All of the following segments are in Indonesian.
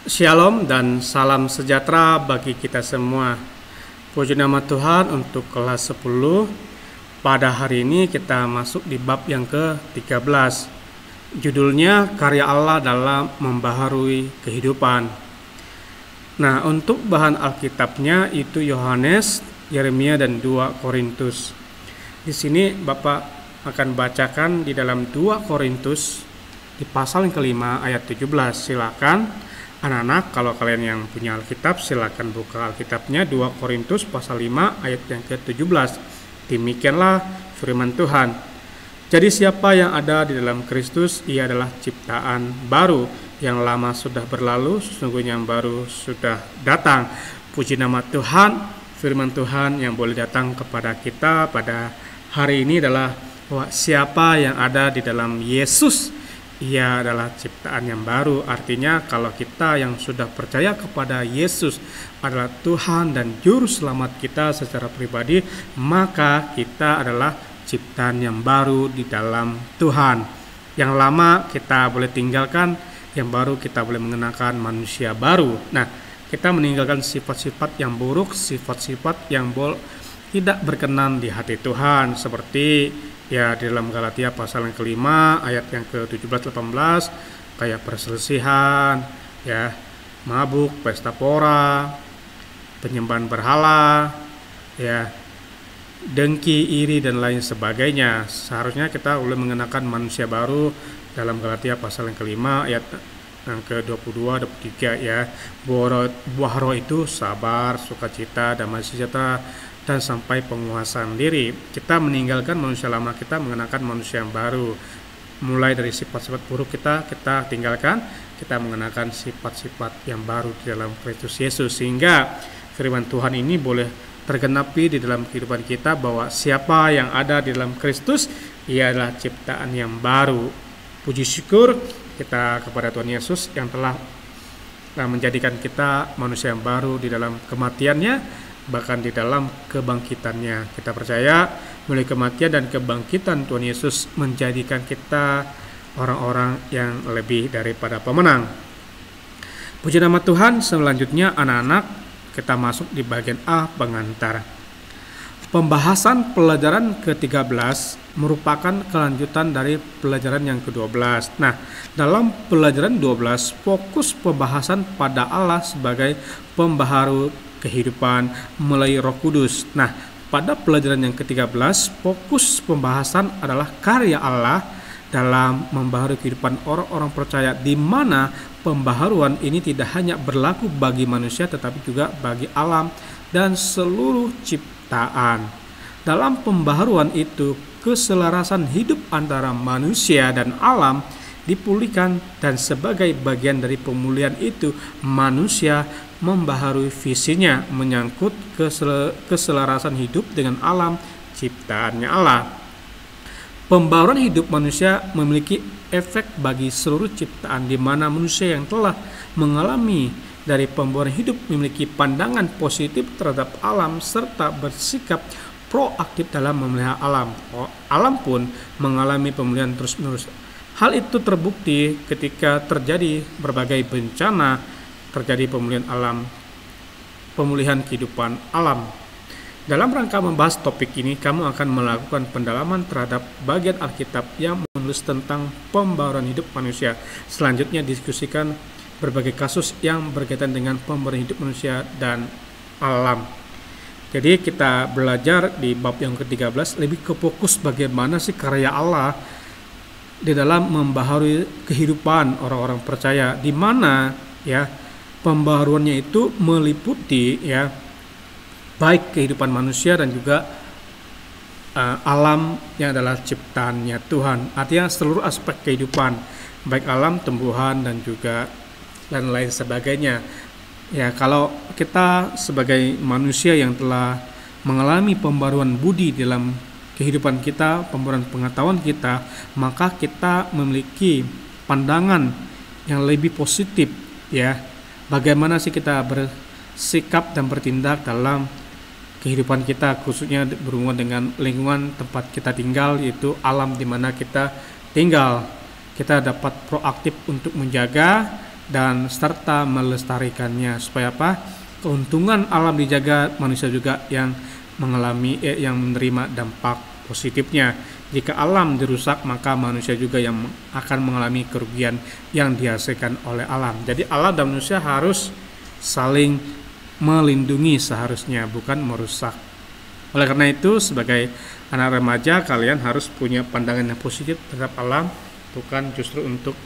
Shalom dan salam sejahtera bagi kita semua. Puji nama Tuhan untuk kelas 10. Pada hari ini kita masuk di bab yang ke-13. Judulnya Karya Allah dalam Membaharui Kehidupan. Nah, untuk bahan Alkitabnya itu Yohanes, Yeremia dan 2 Korintus. Di sini Bapak akan bacakan di dalam 2 Korintus di pasal yang kelima ayat 17. Silakan anak-anak, kalau kalian yang punya Alkitab, silakan buka Alkitabnya 2 Korintus pasal 5 ayat yang ke-17. Demikianlah firman Tuhan. Jadi siapa yang ada di dalam Kristus, ia adalah ciptaan baru. Yang lama sudah berlalu, sesungguhnya yang baru sudah datang. Puji nama Tuhan, firman Tuhan yang boleh datang kepada kita pada hari ini adalah bahwa siapa yang ada di dalam Yesus, ia adalah ciptaan yang baru. Artinya kalau kita yang sudah percaya kepada Yesus adalah Tuhan dan Juru Selamat kita secara pribadi, maka kita adalah ciptaan yang baru di dalam Tuhan. Yang lama kita boleh tinggalkan, yang baru kita boleh mengenakan manusia baru. Nah, kita meninggalkan sifat-sifat yang buruk, sifat-sifat yang tidak berkenan di hati Tuhan, seperti ya di dalam Galatia pasal yang kelima ayat yang ke-17-18, kayak perselisihan, ya, mabuk, pesta pora, penyembahan berhala, ya, dengki, iri dan lain sebagainya. Seharusnya kita boleh mengenakan manusia baru dalam Galatia pasal yang kelima ayat yang ke-22, 23, ya. Buah roh itu sabar, sukacita, damai sejahtera, dan sampai penguasaan diri. Kita meninggalkan manusia lama, kita mengenakan manusia yang baru. Mulai dari sifat-sifat buruk kita tinggalkan, kita mengenakan sifat-sifat yang baru di dalam Kristus Yesus. Sehingga firman Tuhan ini boleh tergenapi di dalam kehidupan kita bahwa siapa yang ada di dalam Kristus, ia adalah ciptaan yang baru. Puji syukur kita kepada Tuhan Yesus yang telah menjadikan kita manusia yang baru di dalam kematiannya, bahkan di dalam kebangkitannya. Kita percaya melalui kematian dan kebangkitan Tuhan Yesus menjadikan kita orang-orang yang lebih daripada pemenang. Puji nama Tuhan. Selanjutnya anak-anak, kita masuk di bagian A, pengantar. Pembahasan pelajaran ke-13 merupakan kelanjutan dari pelajaran yang ke-12. Nah, dalam pelajaran 12 fokus pembahasan pada Allah sebagai pembaharu kehidupan melalui Roh Kudus. Nah, pada pelajaran yang ke-13 fokus pembahasan adalah karya Allah dalam membaharui kehidupan orang-orang percaya, di mana pembaharuan ini tidak hanya berlaku bagi manusia tetapi juga bagi alam dan seluruh ciptaan. Dalam pembaharuan itu, keselarasan hidup antara manusia dan alam dipulihkan, dan sebagai bagian dari pemulihan itu manusia membaharui visinya menyangkut keselarasan hidup dengan alam ciptaannya Allah. Pembaharuan hidup manusia memiliki efek bagi seluruh ciptaan, di mana manusia yang telah mengalami dari pembaharuan hidup memiliki pandangan positif terhadap alam serta bersikap proaktif dalam memelihara alam. Alam pun mengalami pemulihan terus-menerus. Hal itu terbukti ketika terjadi berbagai bencana, terjadi pemulihan alam, pemulihan kehidupan alam. Dalam rangka membahas topik ini, kamu akan melakukan pendalaman terhadap bagian Alkitab yang menulis tentang pembaharuan hidup manusia. Selanjutnya diskusikan berbagai kasus yang berkaitan dengan pembaharuan hidup manusia dan alam. Jadi kita belajar di bab yang ke-13 lebih ke fokus bagaimana sih karya Allah di dalam membaharui kehidupan orang-orang percaya, di mana ya pembaharuannya itu meliputi ya baik kehidupan manusia dan juga alam yang adalah ciptaannya Tuhan. Artinya seluruh aspek kehidupan, baik alam, tumbuhan dan juga dan lain sebagainya. Ya, kalau kita sebagai manusia yang telah mengalami pembaruan budi dalam kehidupan kita, pembaruan pengetahuan kita, maka kita memiliki pandangan yang lebih positif, ya. Bagaimana sih kita bersikap dan bertindak dalam kehidupan kita, khususnya berhubungan dengan lingkungan tempat kita tinggal, yaitu alam di mana kita tinggal. Kita dapat proaktif untuk menjaga dan serta melestarikannya. Supaya apa? Keuntungan alam dijaga, manusia juga yang yang menerima dampak positifnya. Jika alam dirusak, maka manusia juga yang akan mengalami kerugian yang dihasilkan oleh alam. Jadi alam dan manusia harus saling melindungi seharusnya, bukan merusak. Oleh karena itu, sebagai anak remaja, kalian harus punya pandangan yang positif terhadap alam, bukan justru untuk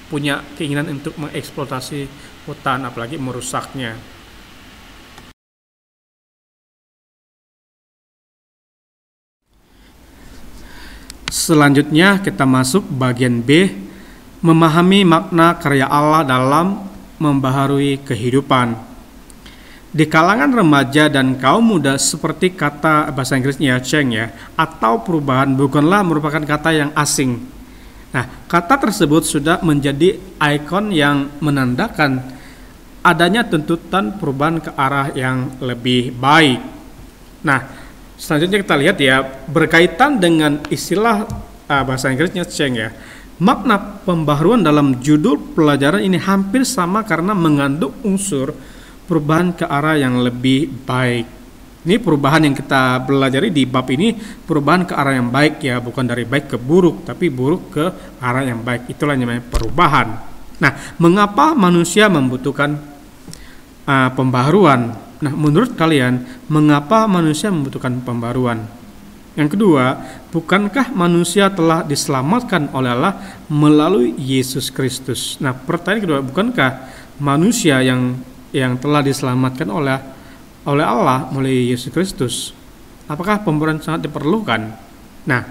punya keinginan untuk mengeksploitasi hutan, apalagi merusaknya. Selanjutnya kita masuk bagian B, memahami makna karya Allah dalam membaharui kehidupan. Di kalangan remaja dan kaum muda, seperti kata bahasa Inggrisnya change atau perubahan bukanlah merupakan kata yang asing. Nah, kata tersebut sudah menjadi ikon yang menandakan adanya tuntutan perubahan ke arah yang lebih baik. Nah, selanjutnya kita lihat berkaitan dengan istilah bahasa Inggrisnya change makna pembaharuan dalam judul pelajaran ini hampir sama karena mengandung unsur perubahan ke arah yang lebih baik. Ini perubahan yang kita pelajari di bab ini, perubahan ke arah yang baik bukan dari baik ke buruk, tapi buruk ke arah yang baik. Itulah yang namanya perubahan. Nah, mengapa manusia membutuhkan pembaharuan? Nah, menurut kalian, mengapa manusia membutuhkan pembaharuan? Yang kedua, bukankah manusia telah diselamatkan oleh Allah melalui Yesus Kristus? Nah, pertanyaan kedua, bukankah manusia yang telah diselamatkan oleh Allah melalui Yesus Kristus, apakah pembaharuan sangat diperlukan? Nah,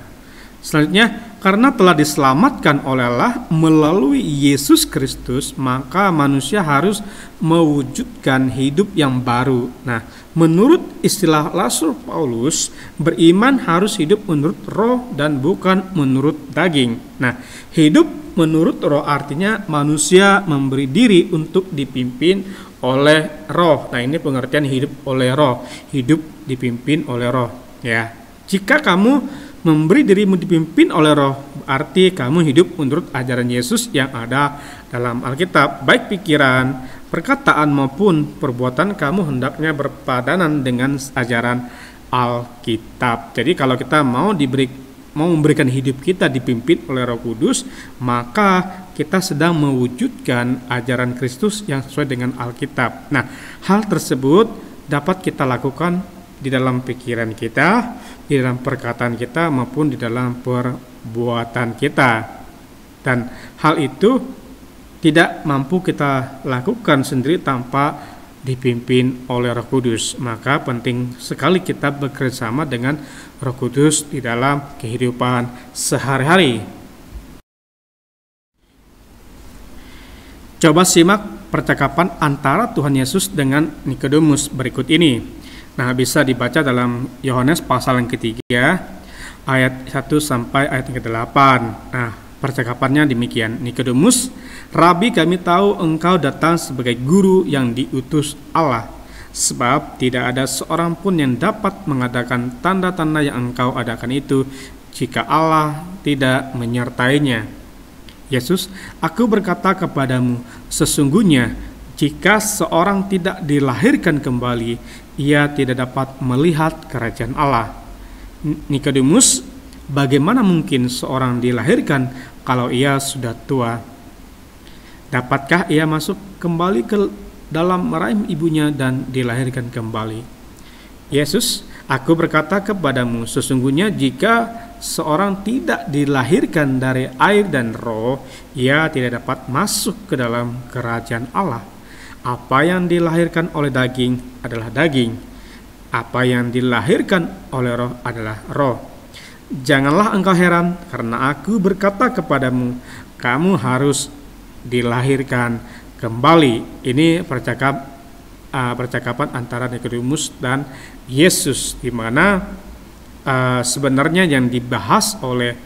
selanjutnya, karena telah diselamatkan oleh Allah melalui Yesus Kristus, maka manusia harus mewujudkan hidup yang baru. Nah, menurut istilah Rasul Paulus, beriman harus hidup menurut roh dan bukan menurut daging. Nah, hidup menurut roh artinya manusia memberi diri untuk dipimpin oleh roh. Nah, ini pengertian hidup oleh roh, hidup dipimpin oleh roh Jika kamu memberi dirimu dipimpin oleh roh, berarti kamu hidup menurut ajaran Yesus yang ada dalam Alkitab. Baik pikiran, perkataan maupun perbuatan kamu hendaknya berpadanan dengan ajaran Alkitab. Jadi kalau kita mau memberikan hidup kita dipimpin oleh Roh Kudus, maka kita sedang mewujudkan ajaran Kristus yang sesuai dengan Alkitab. Nah, hal tersebut dapat kita lakukan di dalam pikiran kita, di dalam perkataan kita, maupun di dalam perbuatan kita. Dan hal itu tidak mampu kita lakukan sendiri tanpa dipimpin oleh Roh Kudus. Maka penting sekali kita bekerjasama dengan Roh Kudus di dalam kehidupan sehari-hari. Coba simak percakapan antara Tuhan Yesus dengan Nikodemus berikut ini. Nah, bisa dibaca dalam Yohanes pasal yang ketiga, ayat 1 sampai ayat yang ke-8. Nah, percakapannya demikian. Nikodemus, Rabi, kami tahu engkau datang sebagai guru yang diutus Allah, sebab tidak ada seorang pun yang dapat mengadakan tanda-tanda yang engkau adakan itu jika Allah tidak menyertainya. Yesus, aku berkata kepadamu, sesungguhnya jika seorang tidak dilahirkan kembali, ia tidak dapat melihat kerajaan Allah. Nikodemus, bagaimana mungkin seorang dilahirkan kalau ia sudah tua? Dapatkah ia masuk kembali ke dalam rahim ibunya dan dilahirkan kembali? Yesus, aku berkata kepadamu, sesungguhnya jika seorang tidak dilahirkan dari air dan roh, ia tidak dapat masuk ke dalam kerajaan Allah. Apa yang dilahirkan oleh daging adalah daging, apa yang dilahirkan oleh roh adalah roh. Janganlah engkau heran, karena aku berkata kepadamu, kamu harus dilahirkan kembali. Ini percakapan antara Nikodemus dan Yesus, di mana sebenarnya yang dibahas oleh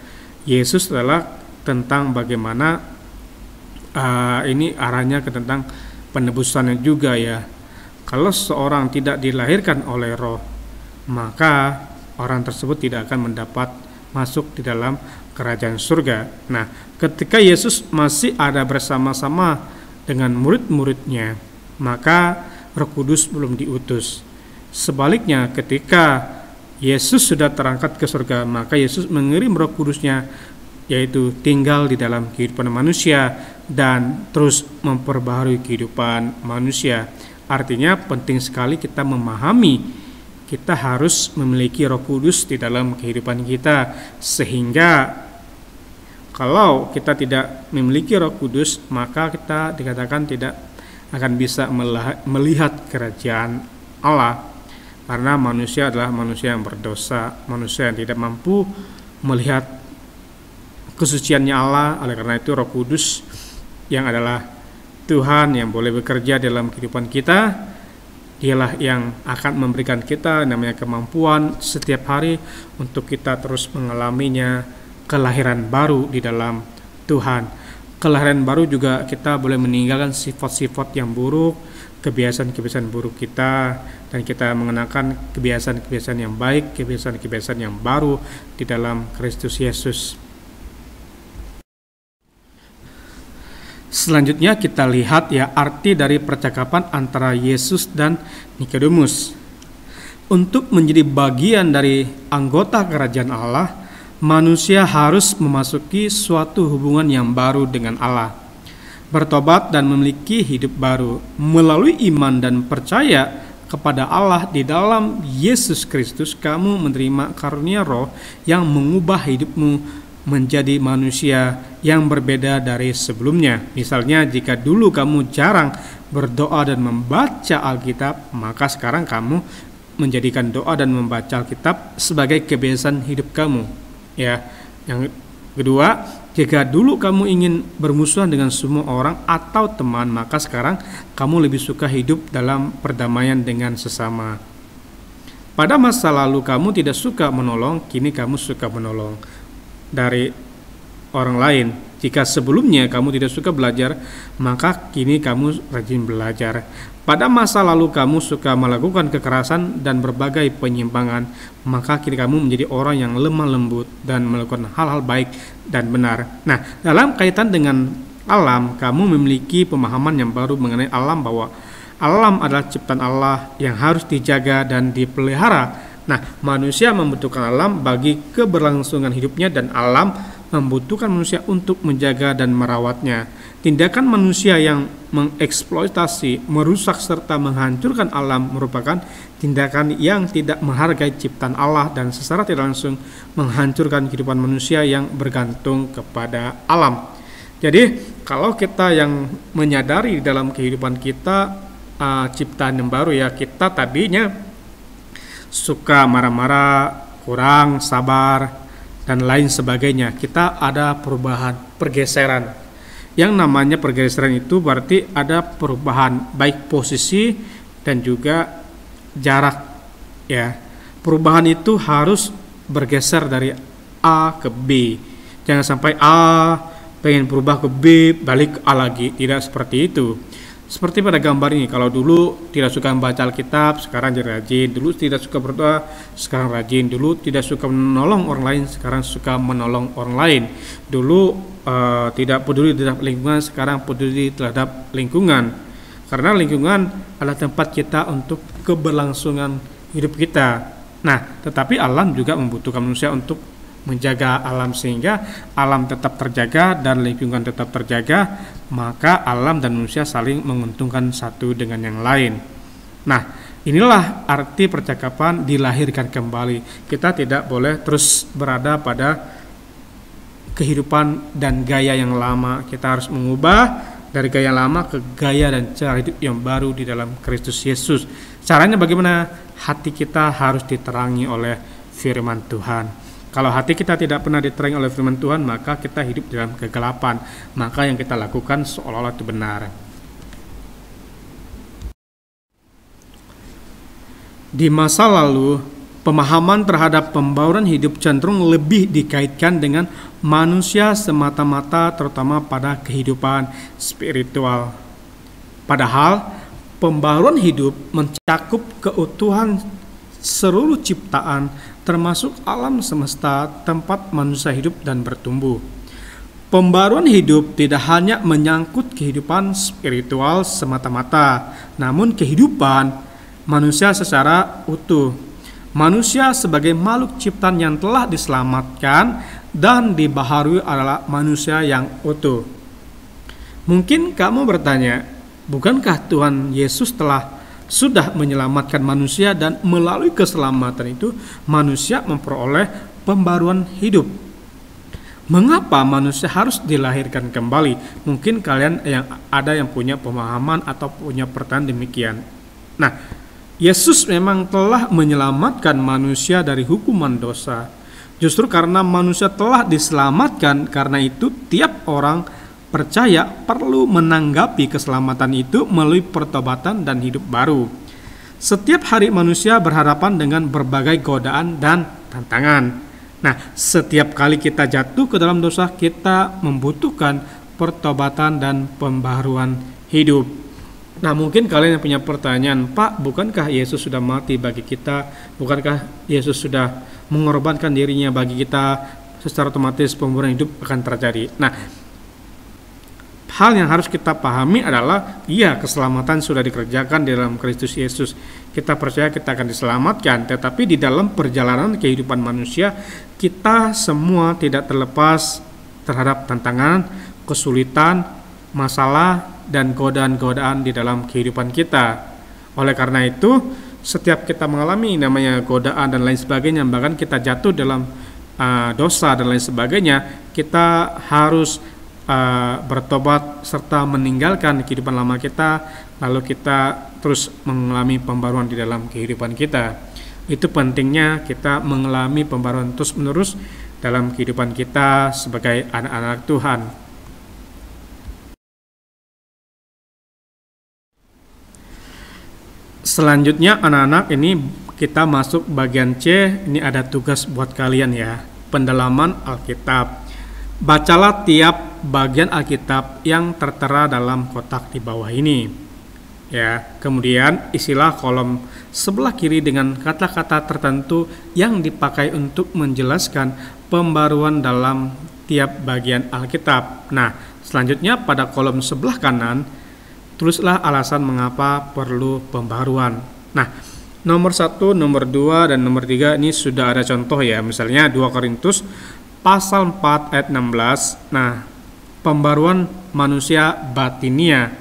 Yesus adalah tentang bagaimana ini arahnya ke tentang penebusannya juga Kalau seorang tidak dilahirkan oleh roh, maka orang tersebut tidak akan mendapat masuk di dalam kerajaan surga. Nah, ketika Yesus masih ada bersama-sama dengan murid-muridnya, maka Roh Kudus belum diutus. Sebaliknya, ketika Yesus sudah terangkat ke surga, maka Yesus mengirim Roh Kudusnya, yaitu tinggal di dalam kehidupan manusia dan terus memperbaharui kehidupan manusia. Artinya penting sekali kita memahami kita harus memiliki Roh Kudus di dalam kehidupan kita, sehingga kalau kita tidak memiliki Roh Kudus, maka kita dikatakan tidak akan bisa melihat kerajaan Allah, karena manusia adalah manusia yang berdosa, manusia yang tidak mampu melihat kesuciannya Allah. Oleh karena itu Roh Kudus yang adalah Tuhan yang boleh bekerja dalam kehidupan kita, Dialah yang akan memberikan kita namanya kemampuan setiap hari untuk kita terus mengalaminya, kelahiran baru di dalam Tuhan. Kelahiran baru juga kita boleh meninggalkan sifat-sifat yang buruk, kebiasaan-kebiasaan buruk kita, dan kita mengenakan kebiasaan-kebiasaan yang baik, kebiasaan-kebiasaan yang baru di dalam Kristus Yesus. Selanjutnya kita lihat ya arti dari percakapan antara Yesus dan Nikodemus. Untuk menjadi bagian dari anggota kerajaan Allah, manusia harus memasuki suatu hubungan yang baru dengan Allah, bertobat dan memiliki hidup baru melalui iman dan percaya kepada Allah di dalam Yesus Kristus. Kamu menerima karunia Roh yang mengubah hidupmu menjadi manusia yang berbeda dari sebelumnya. Misalnya, jika dulu kamu jarang berdoa dan membaca Alkitab, maka sekarang kamu menjadikan doa dan membaca Alkitab sebagai kebiasaan hidup kamu. Ya, yang kedua, jika dulu kamu ingin bermusuhan dengan semua orang atau teman, maka sekarang kamu lebih suka hidup dalam perdamaian dengan sesama. Pada masa lalu kamu tidak suka menolong, kini kamu suka menolong dari orang lain. Jika sebelumnya kamu tidak suka belajar, maka kini kamu rajin belajar. Pada masa lalu kamu suka melakukan kekerasan dan berbagai penyimpangan, maka kini kamu menjadi orang yang lemah lembut dan melakukan hal-hal baik dan benar. Nah, dalam kaitan dengan alam, kamu memiliki pemahaman yang baru mengenai alam, bahwa alam adalah ciptaan Allah yang harus dijaga dan dipelihara. Nah, manusia membutuhkan alam bagi keberlangsungan hidupnya, dan alam membutuhkan manusia untuk menjaga dan merawatnya. Tindakan manusia yang mengeksploitasi, merusak, serta menghancurkan alam merupakan tindakan yang tidak menghargai ciptaan Allah dan secara tidak langsung menghancurkan kehidupan manusia yang bergantung kepada alam. Jadi, kalau kita yang menyadari dalam kehidupan kita ciptaan yang baru, ya kita tadinya suka marah-marah, kurang sabar, dan lain sebagainya. Kita ada perubahan, pergeseran. Yang namanya pergeseran itu berarti ada perubahan baik posisi dan juga jarak. Ya, perubahan itu harus bergeser dari A ke B. Jangan sampai A pengen berubah ke B, balik ke A lagi. Tidak seperti itu. Seperti pada gambar ini, kalau dulu tidak suka membaca Alkitab, sekarang jadi rajin. Dulu tidak suka berdoa, sekarang rajin. Dulu tidak suka menolong orang lain, sekarang suka menolong orang lain. Dulu tidak peduli terhadap lingkungan, sekarang peduli terhadap lingkungan. Karena lingkungan adalah tempat kita untuk keberlangsungan hidup kita. Nah, tetapi alam juga membutuhkan manusia untuk menjaga alam, sehingga alam tetap terjaga dan lingkungan tetap terjaga, maka alam dan manusia saling menguntungkan satu dengan yang lain. Nah, inilah arti percakapan dilahirkan kembali. Kita tidak boleh terus berada pada kehidupan dan gaya yang lama. Kita harus mengubah dari gaya lama ke gaya dan cara hidup yang baru di dalam Kristus Yesus. Caranya bagaimana? Hati kita harus diterangi oleh firman Tuhan. Kalau hati kita tidak pernah diterangi oleh firman Tuhan, maka kita hidup dalam kegelapan. Maka yang kita lakukan seolah-olah itu benar. Di masa lalu, pemahaman terhadap pembauran hidup cenderung lebih dikaitkan dengan manusia semata-mata, terutama pada kehidupan spiritual. Padahal, pembauran hidup mencakup keutuhan seluruh ciptaan, termasuk alam semesta tempat manusia hidup dan bertumbuh. Pembaruan hidup tidak hanya menyangkut kehidupan spiritual semata-mata, namun kehidupan manusia secara utuh. Manusia sebagai makhluk ciptaan yang telah diselamatkan dan dibaharui adalah manusia yang utuh. Mungkin kamu bertanya, bukankah Tuhan Yesus sudah menyelamatkan manusia dan melalui keselamatan itu manusia memperoleh pembaruan hidup? Mengapa manusia harus dilahirkan kembali? Mungkin kalian ada yang punya pemahaman atau punya pertanyaan demikian. Nah, Yesus memang telah menyelamatkan manusia dari hukuman dosa. Justru karena manusia telah diselamatkan, karena itu tiap orang percaya perlu menanggapi keselamatan itu melalui pertobatan dan hidup baru. Setiap hari manusia berhadapan dengan berbagai godaan dan tantangan. Nah, setiap kali kita jatuh ke dalam dosa, kita membutuhkan pertobatan dan pembaharuan hidup. Nah, mungkin kalian yang punya pertanyaan, Pak, bukankah Yesus sudah mati bagi kita? Bukankah Yesus sudah mengorbankan dirinya bagi kita? Secara otomatis pembaharuan hidup akan terjadi. Nah, hal yang harus kita pahami adalah, iya, keselamatan sudah dikerjakan di dalam Kristus Yesus. Kita percaya kita akan diselamatkan, tetapi di dalam perjalanan kehidupan manusia, kita semua tidak terlepas terhadap tantangan, kesulitan, masalah, dan godaan-godaan di dalam kehidupan kita. Oleh karena itu, setiap kita mengalami namanya godaan dan lain sebagainya, bahkan kita jatuh dalam dosa dan lain sebagainya, kita harus bertobat serta meninggalkan kehidupan lama kita, lalu kita terus mengalami pembaruan di dalam kehidupan kita. Itu pentingnya kita mengalami pembaruan terus-menerus dalam kehidupan kita sebagai anak-anak Tuhan. Selanjutnya anak-anak, ini kita masuk bagian C. Ini ada tugas buat kalian ya, pendalaman Alkitab. Bacalah tiap bagian Alkitab yang tertera dalam kotak di bawah ini. Ya, kemudian isilah kolom sebelah kiri dengan kata-kata tertentu yang dipakai untuk menjelaskan pembaruan dalam tiap bagian Alkitab. Nah, selanjutnya pada kolom sebelah kanan, tulislah alasan mengapa perlu pembaruan. Nah, nomor 1, nomor 2, dan nomor 3 ini sudah ada contoh ya. Misalnya 2 Korintus pasal 4 ayat 16. Nah, pembaruan manusia batinia.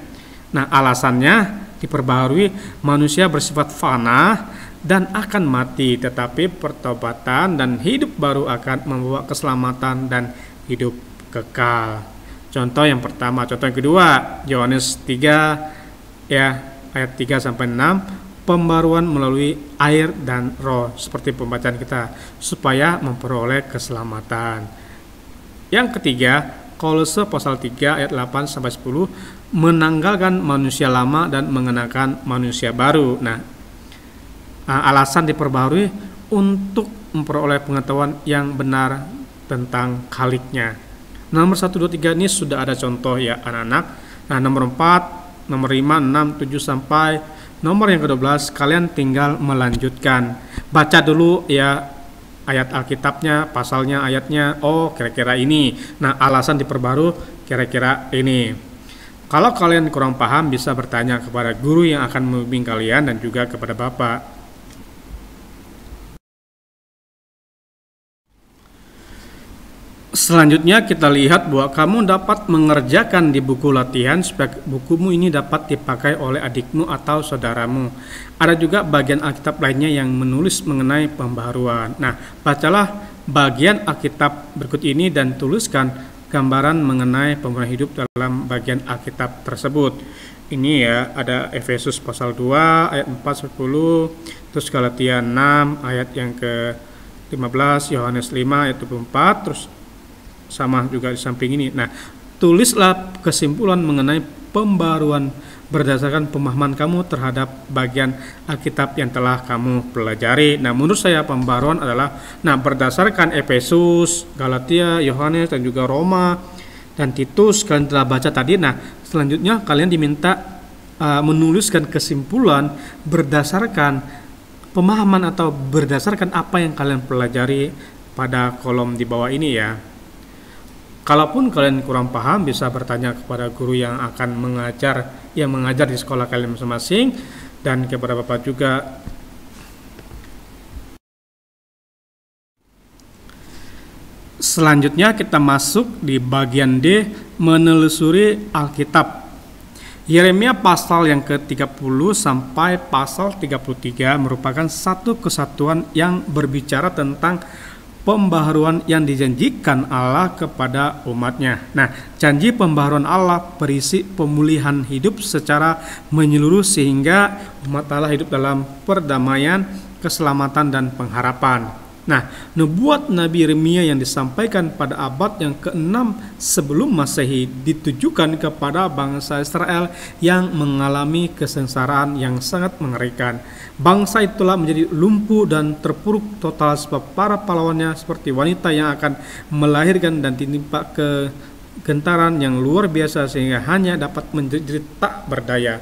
Nah, alasannya diperbaharui, manusia bersifat fana dan akan mati, tetapi pertobatan dan hidup baru akan membawa keselamatan dan hidup kekal. Contoh yang pertama. Contoh yang kedua, Yohanes 3 ya, ayat 3 sampai 6, pembaruan melalui air dan roh, seperti pembacaan kita, supaya memperoleh keselamatan. Yang ketiga, Kolose pasal 3 ayat 8 sampai 10, menanggalkan manusia lama dan mengenakan manusia baru. Nah, alasan diperbaharui untuk memperoleh pengetahuan yang benar tentang Khaliknya. Nomor 1, 2, 3 ini sudah ada contoh ya anak-anak. Nah, nomor 4, nomor 5, 6, 7 sampai nomor yang ke-12 kalian tinggal melanjutkan. Baca dulu ya ayat Alkitabnya, pasalnya, ayatnya. Oh, kira-kira ini. Nah, alasan diperbaharui kira-kira ini. Kalau kalian kurang paham, bisa bertanya kepada guru yang akan membimbing kalian dan juga kepada Bapak. Selanjutnya kita lihat bahwa kamu dapat mengerjakan di buku latihan supaya bukumu ini dapat dipakai oleh adikmu atau saudaramu. Ada juga bagian Alkitab lainnya yang menulis mengenai pembaharuan. Nah, bacalah bagian Alkitab berikut ini dan tuliskan gambaran mengenai pembaharuan hidup dalam bagian Alkitab tersebut. Ini ya, ada Efesus pasal 2 ayat 4-10, terus Galatia 6 ayat yang ke-15, Yohanes 5 ayat 24, terus sama juga di samping ini. Nah, tulislah kesimpulan mengenai pembaruan berdasarkan pemahaman kamu terhadap bagian Alkitab yang telah kamu pelajari. Nah, menurut saya pembaruan adalah berdasarkan Efesus, Galatia, Yohanes, dan juga Roma dan Titus kalian telah baca tadi. Nah, selanjutnya kalian diminta menuliskan kesimpulan berdasarkan pemahaman atau berdasarkan apa yang kalian pelajari pada kolom di bawah ini ya. Kalaupun kalian kurang paham, bisa bertanya kepada guru yang akan mengajar di sekolah kalian masing-masing, dan kepada Bapak juga. Selanjutnya kita masuk di bagian D, menelusuri Alkitab. Yeremia pasal yang ke-30 sampai pasal 33 merupakan satu kesatuan yang berbicara tentang pembaharuan yang dijanjikan Allah kepada umatnya. Nah, janji pembaharuan Allah berisi pemulihan hidup secara menyeluruh sehingga umat Allah hidup dalam perdamaian, keselamatan, dan pengharapan. Nah, nubuat Nabi Yeremia yang disampaikan pada abad yang ke-6 sebelum Masehi ditujukan kepada bangsa Israel yang mengalami kesengsaraan yang sangat mengerikan. Bangsa itulah menjadi lumpuh dan terpuruk total sebab para pahlawannya seperti wanita yang akan melahirkan dan ditimpa kegentaran yang luar biasa sehingga hanya dapat menjadi tak berdaya.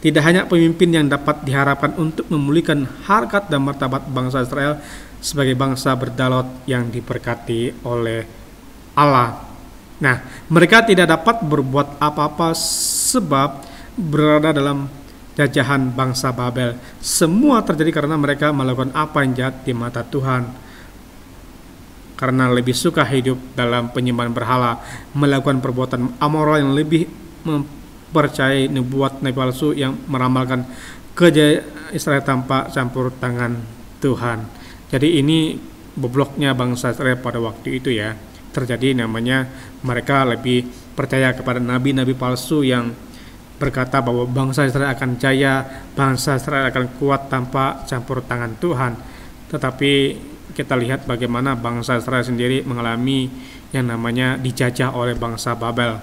Tidak hanya pemimpin yang dapat diharapkan untuk memulihkan harkat dan martabat bangsa Israel sebagai bangsa berdaulat yang diberkati oleh Allah. Nah, mereka tidak dapat berbuat apa-apa sebab berada dalam jajahan bangsa Babel. Semua terjadi karena mereka melakukan apa yang jahat di mata Tuhan. Karena lebih suka hidup dalam penyembahan berhala, melakukan perbuatan amoral yang lebih mempercayai nubuat nabi palsu yang meramalkan kejayaan Israel tanpa campur tangan Tuhan. Jadi ini bobloknya bangsa Israel pada waktu itu ya. Terjadi namanya mereka lebih percaya kepada nabi-nabi palsu yang berkata bahwa bangsa Israel akan jaya, bangsa Israel akan kuat tanpa campur tangan Tuhan. Tetapi kita lihat bagaimana bangsa Israel sendiri mengalami yang namanya dijajah oleh bangsa Babel.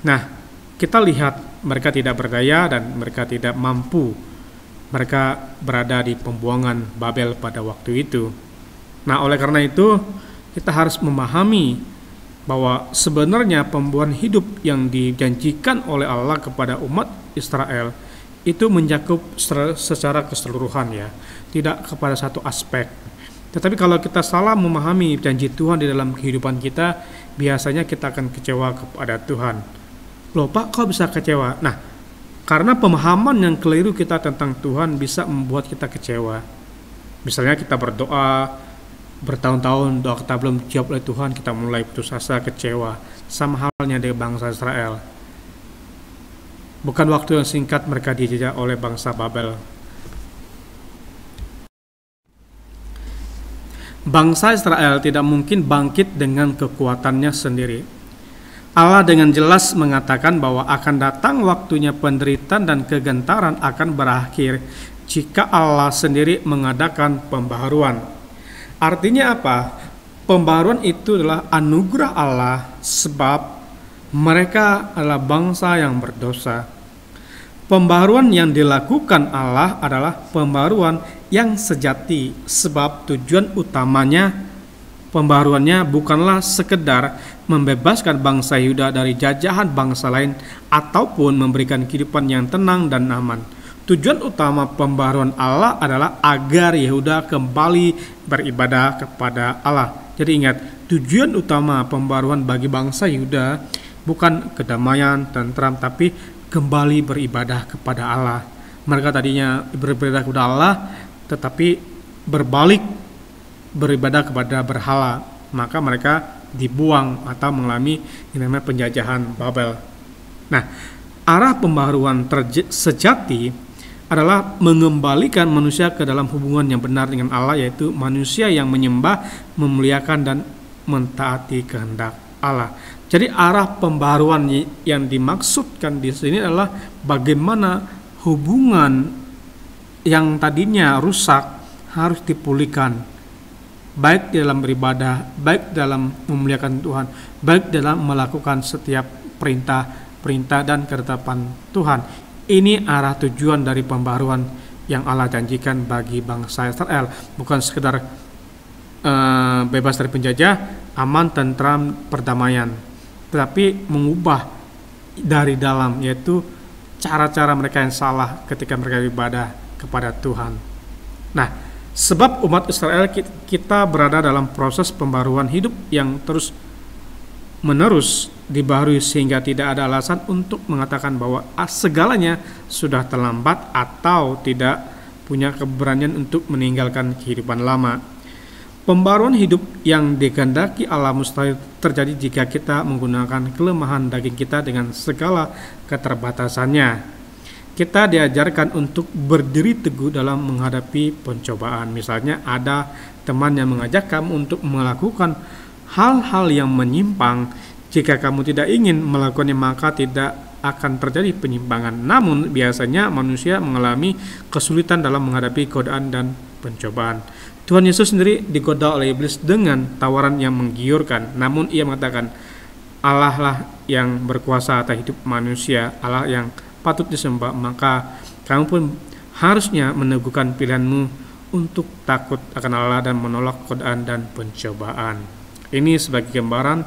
Nah, kita lihat mereka tidak berdaya dan mereka tidak mampu. Mereka berada di pembuangan Babel pada waktu itu. Nah, oleh karena itu kita harus memahami bahwa sebenarnya pembuahan hidup yang dijanjikan oleh Allah kepada umat Israel itu mencakup secara keseluruhan ya, tidak kepada satu aspek. Tetapi kalau kita salah memahami janji Tuhan di dalam kehidupan kita, biasanya kita akan kecewa kepada Tuhan. Loh Pak, kok bisa kecewa? Nah, karena pemahaman yang keliru kita tentang Tuhan bisa membuat kita kecewa. Misalnya kita berdoa bertahun-tahun, doa kita belum dijawab oleh Tuhan, kita mulai putus asa, kecewa. Sama halnya dengan bangsa Israel. Bukan waktu yang singkat mereka dijajah oleh bangsa Babel. Bangsa Israel tidak mungkin bangkit dengan kekuatannya sendiri. Allah dengan jelas mengatakan bahwa akan datang waktunya penderitaan dan kegentaran akan berakhir jika Allah sendiri mengadakan pembaharuan. Artinya apa? Pembaharuan itu adalah anugerah Allah sebab mereka adalah bangsa yang berdosa. Pembaharuan yang dilakukan Allah adalah pembaharuan yang sejati sebab tujuan utamanya pembaharuannya bukanlah sekedar membebaskan bangsa Yehuda dari jajahan bangsa lain ataupun memberikan kehidupan yang tenang dan aman. Tujuan utama pembaharuan Allah adalah agar Yehuda kembali beribadah kepada Allah. Jadi ingat, tujuan utama pembaharuan bagi bangsa Yehuda bukan kedamaian, tentram, tapi kembali beribadah kepada Allah. Mereka tadinya beribadah kepada Allah, tetapi berbalik beribadah kepada berhala, maka mereka dibuang atau mengalami yang namanya penjajahan Babel. Nah, arah pembaharuan sejati adalah mengembalikan manusia ke dalam hubungan yang benar dengan Allah, yaitu manusia yang menyembah, memuliakan, dan mentaati kehendak Allah. Jadi arah pembaharuan yang dimaksudkan di sini adalah bagaimana hubungan yang tadinya rusak harus dipulihkan, baik dalam beribadah, baik dalam memuliakan Tuhan, baik dalam melakukan setiap perintah dan ketetapan Tuhan. Ini arah tujuan dari pembaharuan yang Allah janjikan bagi bangsa Israel, bukan sekedar bebas dari penjajah, aman, tentram, perdamaian, tetapi mengubah dari dalam, yaitu cara-cara mereka yang salah ketika mereka beribadah kepada Tuhan. Nah, sebab umat Israel kita berada dalam proses pembaruan hidup yang terus menerus dibaharui sehingga tidak ada alasan untuk mengatakan bahwa segalanya sudah terlambat atau tidak punya keberanian untuk meninggalkan kehidupan lama. Pembaruan hidup yang dikehendaki Allah mustahil terjadi jika kita menggunakan kelemahan daging kita dengan segala keterbatasannya. Kita diajarkan untuk berdiri teguh dalam menghadapi pencobaan. Misalnya ada teman yang mengajak kamu untuk melakukan hal-hal yang menyimpang. Jika kamu tidak ingin melakukannya, maka tidak akan terjadi penyimpangan. Namun biasanya manusia mengalami kesulitan dalam menghadapi godaan dan pencobaan. Tuhan Yesus sendiri digoda oleh iblis dengan tawaran yang menggiurkan. Namun ia mengatakan, Allah lah yang berkuasa atas hidup manusia, Allah yang patut disembah. Maka kamu pun harusnya meneguhkan pilihanmu untuk takut akan Allah dan menolak godaan dan pencobaan. Ini sebagai gambaran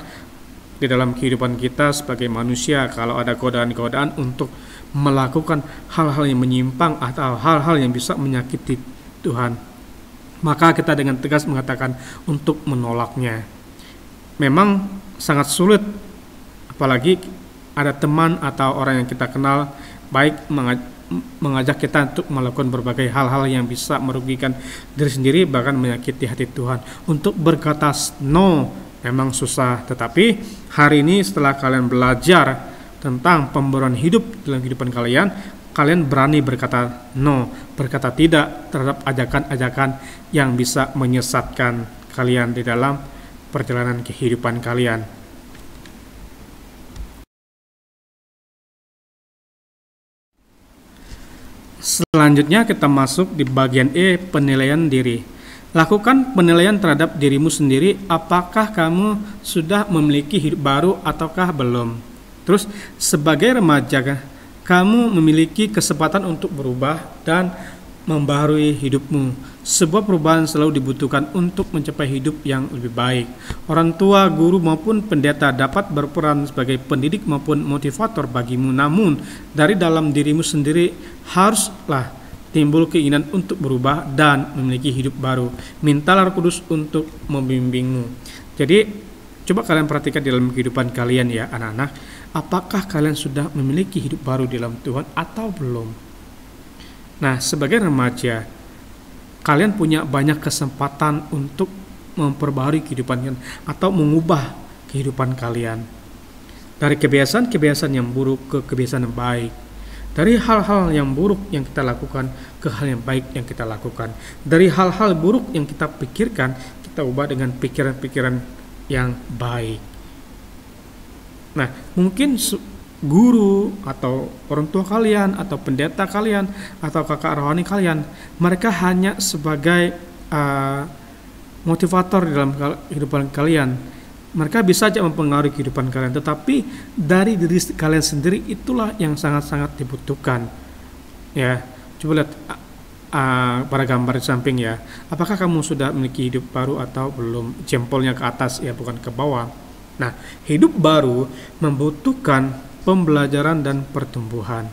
di dalam kehidupan kita sebagai manusia. Kalau ada godaan-godaan untuk melakukan hal-hal yang menyimpang atau hal-hal yang bisa menyakiti Tuhan, maka kita dengan tegas mengatakan untuk menolaknya. Memang sangat sulit, apalagi ada teman atau orang yang kita kenal baik mengajak kita untuk melakukan berbagai hal-hal yang bisa merugikan diri sendiri, bahkan menyakiti hati Tuhan. Untuk berkata no memang susah, tetapi hari ini setelah kalian belajar tentang pembaruan hidup dalam kehidupan kalian, kalian berani berkata no, berkata tidak terhadap ajakan-ajakan yang bisa menyesatkan kalian di dalam perjalanan kehidupan kalian. Selanjutnya kita masuk di bagian E, penilaian diri. Lakukan penilaian terhadap dirimu sendiri, apakah kamu sudah memiliki hidup baru ataukah belum. Terus sebagai remaja, kamu memiliki kesempatan untuk berubah dan membaharui hidupmu. Sebuah perubahan selalu dibutuhkan untuk mencapai hidup yang lebih baik. Orang tua, guru maupun pendeta dapat berperan sebagai pendidik maupun motivator bagimu. Namun dari dalam dirimu sendiri haruslah timbul keinginan untuk berubah dan memiliki hidup baru. Mintalah Roh Kudus untuk membimbingmu. Jadi coba kalian perhatikan di dalam kehidupan kalian ya anak-anak, apakah kalian sudah memiliki hidup baru di dalam Tuhan atau belum? Nah, sebagai remaja, kalian punya banyak kesempatan untuk memperbaharui kehidupan kalian atau mengubah kehidupan kalian dari kebiasaan-kebiasaan yang buruk ke kebiasaan yang baik, dari hal-hal yang buruk yang kita lakukan ke hal yang baik yang kita lakukan, dari hal-hal buruk yang kita pikirkan kita ubah dengan pikiran-pikiran yang baik. Nah, mungkin guru atau orang tua kalian atau pendeta kalian atau kakak rohani kalian, mereka hanya sebagai motivator dalam kehidupan kalian. Mereka bisa saja mempengaruhi kehidupan kalian, tetapi dari diri kalian sendiri itulah yang sangat-sangat dibutuhkan. Ya, coba lihat pada gambar di samping ya. Apakah kamu sudah memiliki hidup baru atau belum? Jempolnya ke atas ya, bukan ke bawah. Nah, hidup baru membutuhkan pembelajaran dan pertumbuhan.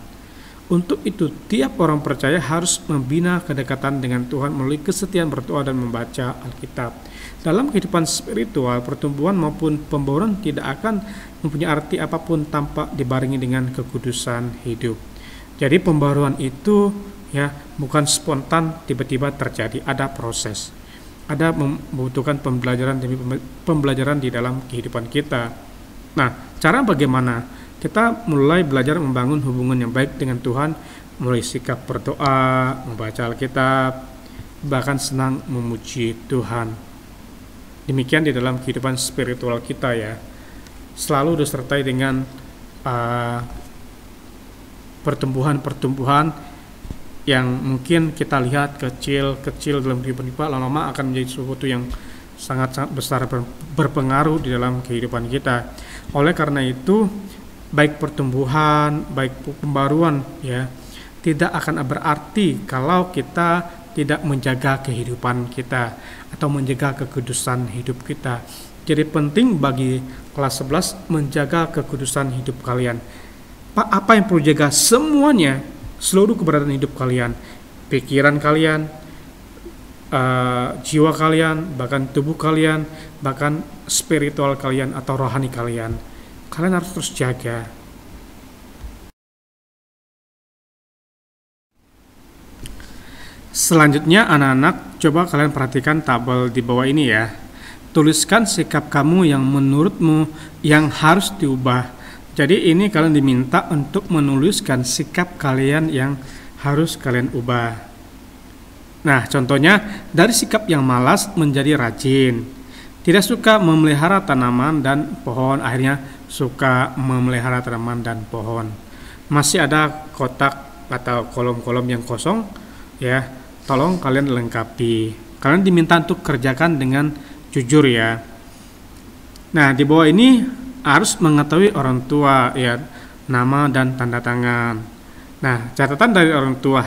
Untuk itu, tiap orang percaya harus membina kedekatan dengan Tuhan melalui kesetiaan berdoa dan membaca Alkitab. Dalam kehidupan spiritual, pertumbuhan maupun pembaruan tidak akan mempunyai arti apapun tanpa dibarengi dengan kekudusan hidup. Jadi pembaruan itu ya bukan spontan tiba-tiba terjadi, ada proses. Ada membutuhkan pembelajaran demi pembelajaran di dalam kehidupan kita. Nah, cara bagaimana? Kita mulai belajar membangun hubungan yang baik dengan Tuhan, mulai sikap berdoa, membaca Alkitab, bahkan senang memuji Tuhan. Demikian di dalam kehidupan spiritual kita ya. Selalu disertai dengan pertumbuhan-pertumbuhan yang mungkin kita lihat kecil-kecil dalam kehidupan kita, lama-lama akan menjadi sesuatu yang sangat-sangat besar berpengaruh di dalam kehidupan kita. Oleh karena itu, baik pertumbuhan, baik pembaruan ya, tidak akan berarti kalau kita tidak menjaga kehidupan kita atau menjaga kekudusan hidup kita. Jadi penting bagi kelas 11 menjaga kekudusan hidup kalian. Apa yang perlu jaga? Semuanya, seluruh keberadaan hidup kalian, pikiran kalian, jiwa kalian, bahkan tubuh kalian, bahkan spiritual kalian atau rohani kalian. Kalian harus terus jaga. Selanjutnya anak-anak, coba kalian perhatikan tabel di bawah ini ya. Tuliskan sikap kamu yang menurutmu yang harus diubah. Jadi ini kalian diminta untuk menuliskan sikap kalian yang harus kalian ubah. Nah, contohnya dari sikap yang malas menjadi rajin. Tidak suka memelihara tanaman dan pohon, akhirnya suka memelihara tanaman dan pohon. Masih ada kotak atau kolom-kolom yang kosong ya. Tolong kalian lengkapi. Kalian diminta untuk kerjakan dengan jujur ya. Nah, di bawah ini harus mengetahui orang tua ya, nama dan tanda tangan. Nah, catatan dari orang tua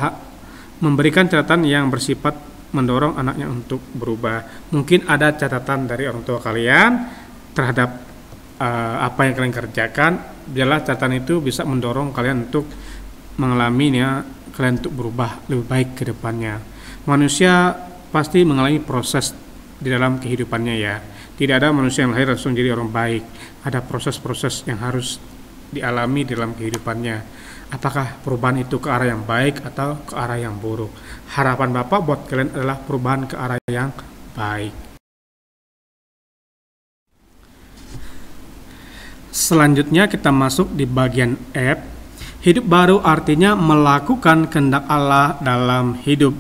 memberikan catatan yang bersifat mendorong anaknya untuk berubah. Mungkin ada catatan dari orang tua kalian terhadap apa yang kalian kerjakan. Biarlah catatan itu bisa mendorong kalian untuk mengalaminya, kalian untuk berubah lebih baik ke depannya. Manusia pasti mengalami proses di dalam kehidupannya ya. Tidak ada manusia yang lahir langsung jadi orang baik. Ada proses-proses yang harus dialami dalam kehidupannya. Apakah perubahan itu ke arah yang baik atau ke arah yang buruk? Harapan Bapak buat kalian adalah perubahan ke arah yang baik. Selanjutnya kita masuk di bagian F. Hidup baru artinya melakukan kehendak Allah dalam hidup.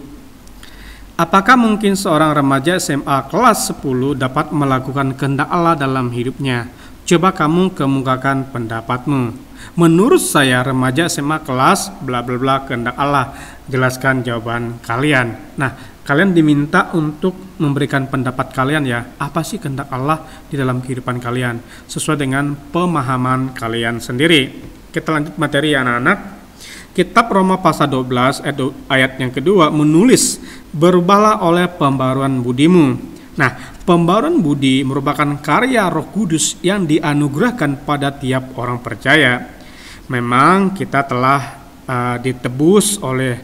Apakah mungkin seorang remaja SMA kelas 10 dapat melakukan kehendak Allah dalam hidupnya? Coba kamu kemukakan pendapatmu. Menurut saya remaja SMA kelas bla bla bla kehendak Allah. Jelaskan jawaban kalian. Nah, kalian diminta untuk memberikan pendapat kalian ya. Apa sih kehendak Allah di dalam kehidupan kalian? Sesuai dengan pemahaman kalian sendiri. Kita lanjut materi ya anak-anak. Kitab Roma pasal 12 ayat yang kedua menulis, berubahlah oleh pembaruan budimu. Nah, pembaruan budi merupakan karya Roh Kudus yang dianugerahkan pada tiap orang percaya. Memang kita telah ditebus oleh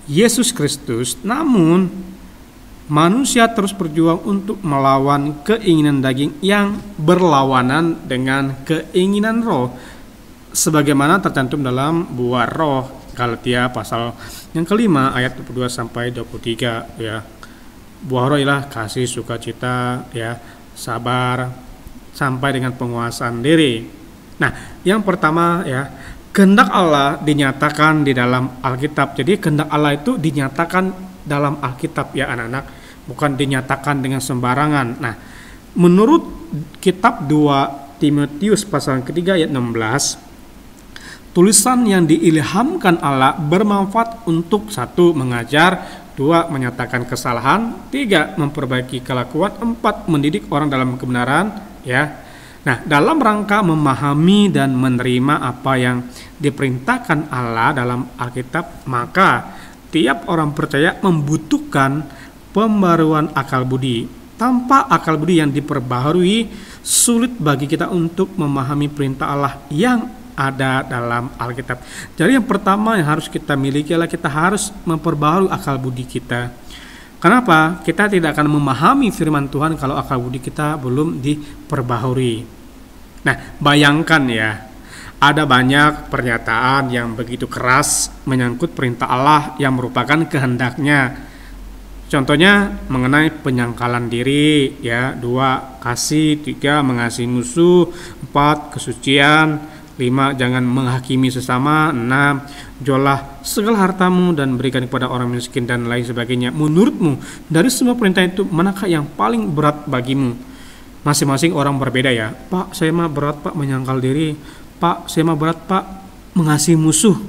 Yesus Kristus, namun manusia terus berjuang untuk melawan keinginan daging yang berlawanan dengan keinginan roh. Sebagaimana tercantum dalam buah roh, Galatia pasal yang kelima ayat 22 sampai 23 ya. Buah roh ialah kasih, sukacita ya, sabar sampai dengan penguasaan diri. Nah, yang pertama ya, kehendak Allah dinyatakan di dalam Alkitab. Jadi kehendak Allah itu dinyatakan dalam Alkitab ya anak-anak, bukan dinyatakan dengan sembarangan. Nah, menurut kitab 2 Timotius pasal ketiga ayat 16, tulisan yang diilhamkan Allah bermanfaat untuk 1. Mengajar, 2. Menyatakan kesalahan, 3. Memperbaiki kelakuan, 4. Mendidik orang dalam kebenaran ya. Nah, dalam rangka memahami dan menerima apa yang diperintahkan Allah dalam Alkitab, maka tiap orang percaya membutuhkan pembaruan akal budi. Tanpa akal budi yang diperbaharui, sulit bagi kita untuk memahami perintah Allah yang ada dalam Alkitab. Jadi yang pertama yang harus kita miliki adalah kita harus memperbaharui akal budi kita. Kenapa? Kita tidak akan memahami firman Tuhan kalau akal budi kita belum diperbaharui. Nah, bayangkan ya, ada banyak pernyataan yang begitu keras menyangkut perintah Allah yang merupakan kehendaknya. Contohnya mengenai penyangkalan diri ya, 2. Kasih, 3. Mengasihi musuh, 4. Kesucian, 5. Jangan menghakimi sesama, 6. Juallah segala hartamu dan berikan kepada orang miskin dan lain sebagainya. Menurutmu dari semua perintah itu manakah yang paling berat bagimu? Masing-masing orang berbeda ya. Pak, saya mah berat Pak menyangkal diri. Pak, saya mah berat Pak mengasihi musuh.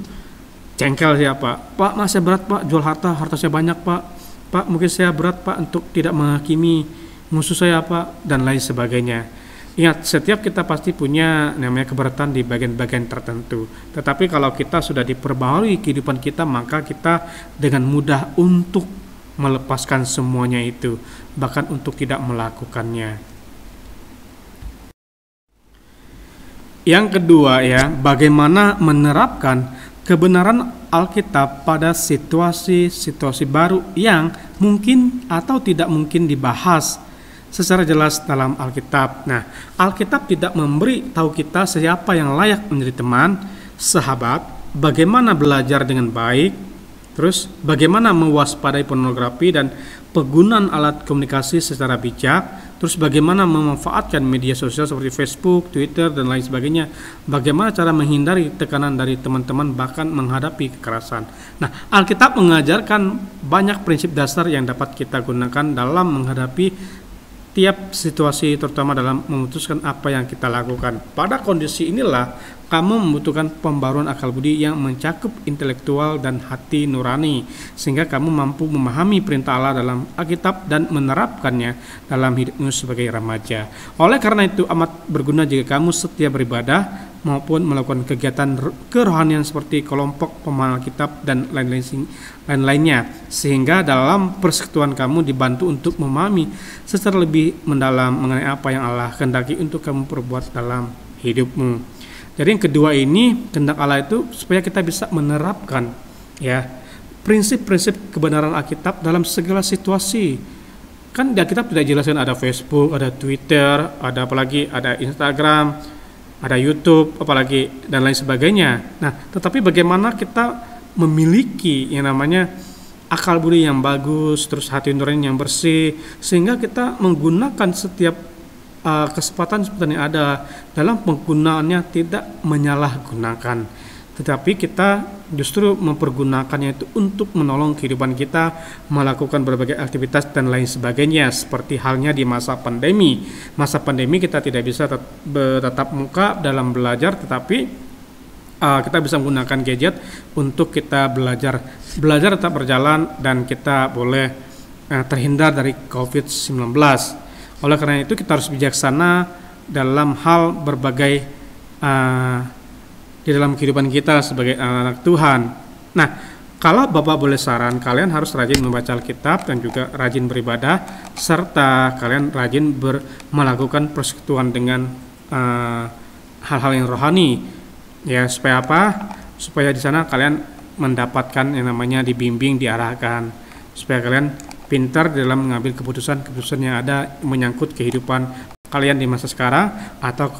Jengkel siapa? Pak, masih berat Pak jual harta saya banyak Pak. Pak, mungkin saya berat Pak untuk tidak menghakimi musuh saya Pak, dan lain sebagainya. Ingat, setiap kita pasti punya namanya keberatan di bagian-bagian tertentu. Tetapi kalau kita sudah diperbaharui kehidupan kita, maka kita dengan mudah untuk melepaskan semuanya itu, bahkan untuk tidak melakukannya. Yang kedua ya, bagaimana menerapkan kebenaran Alkitab pada situasi-situasi baru yang mungkin atau tidak mungkin dibahas secara jelas dalam Alkitab. Nah, Alkitab tidak memberi tahu kita siapa yang layak menjadi teman, sahabat, bagaimana belajar dengan baik, terus bagaimana mewaspadai pornografi dan penggunaan alat komunikasi secara bijak, terus bagaimana memanfaatkan media sosial seperti Facebook, Twitter, dan lain sebagainya, bagaimana cara menghindari tekanan dari teman-teman bahkan menghadapi kekerasan. Nah, Alkitab mengajarkan banyak prinsip dasar yang dapat kita gunakan dalam menghadapi tiap situasi, terutama dalam memutuskan apa yang kita lakukan. Pada kondisi inilah kamu membutuhkan pembaruan akal budi yang mencakup intelektual dan hati nurani, sehingga kamu mampu memahami perintah Allah dalam Alkitab dan menerapkannya dalam hidupmu sebagai remaja. Oleh karena itu amat berguna jika kamu setia beribadah maupun melakukan kegiatan kerohanian seperti kelompok pemahaman Alkitab dan lain-lainnya, sehingga dalam persekutuan kamu dibantu untuk memahami secara lebih mendalam mengenai apa yang Allah kehendaki untuk kamu perbuat dalam hidupmu. Jadi yang kedua ini, kehendak Allah itu supaya kita bisa menerapkan ya prinsip-prinsip kebenaran Alkitab dalam segala situasi. Kan di Alkitab tidak jelaskan ada Facebook, ada Twitter, ada apalagi ada Instagram, ada YouTube, apalagi dan lain sebagainya. Nah, tetapi bagaimana kita memiliki yang namanya akal budi yang bagus, terus hati nurani yang bersih, sehingga kita menggunakan setiap kesempatan yang ada dalam penggunaannya tidak menyalahgunakan, tetapi kita justru mempergunakannya itu untuk menolong kehidupan kita, melakukan berbagai aktivitas dan lain sebagainya, seperti halnya di masa pandemi. Masa pandemi kita tidak bisa bertatap muka dalam belajar, tetapi kita bisa menggunakan gadget untuk kita belajar tetap berjalan dan kita boleh terhindar dari COVID-19. Oleh karena itu kita harus bijaksana dalam hal berbagai di dalam kehidupan kita sebagai anak Tuhan. Nah, kalau Bapak boleh saran, kalian harus rajin membaca Alkitab dan juga rajin beribadah, serta kalian rajin melakukan persekutuan dengan hal-hal yang rohani. Ya, supaya apa? Supaya di sana kalian mendapatkan yang namanya dibimbing, diarahkan, supaya kalian pintar dalam mengambil keputusan-keputusan yang ada menyangkut kehidupan kalian di masa sekarang atau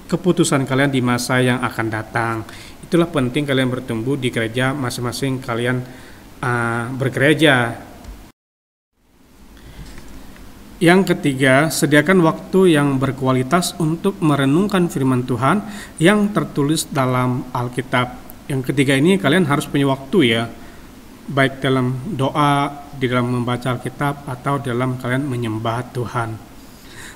keputusan kalian di masa yang akan datang. Itulah penting kalian bertumbuh di gereja masing-masing kalian bergereja. Yang ketiga, sediakan waktu yang berkualitas untuk merenungkan firman Tuhan yang tertulis dalam Alkitab. Yang ketiga ini kalian harus punya waktu ya, baik dalam doa, di dalam membaca Alkitab, atau dalam kalian menyembah Tuhan.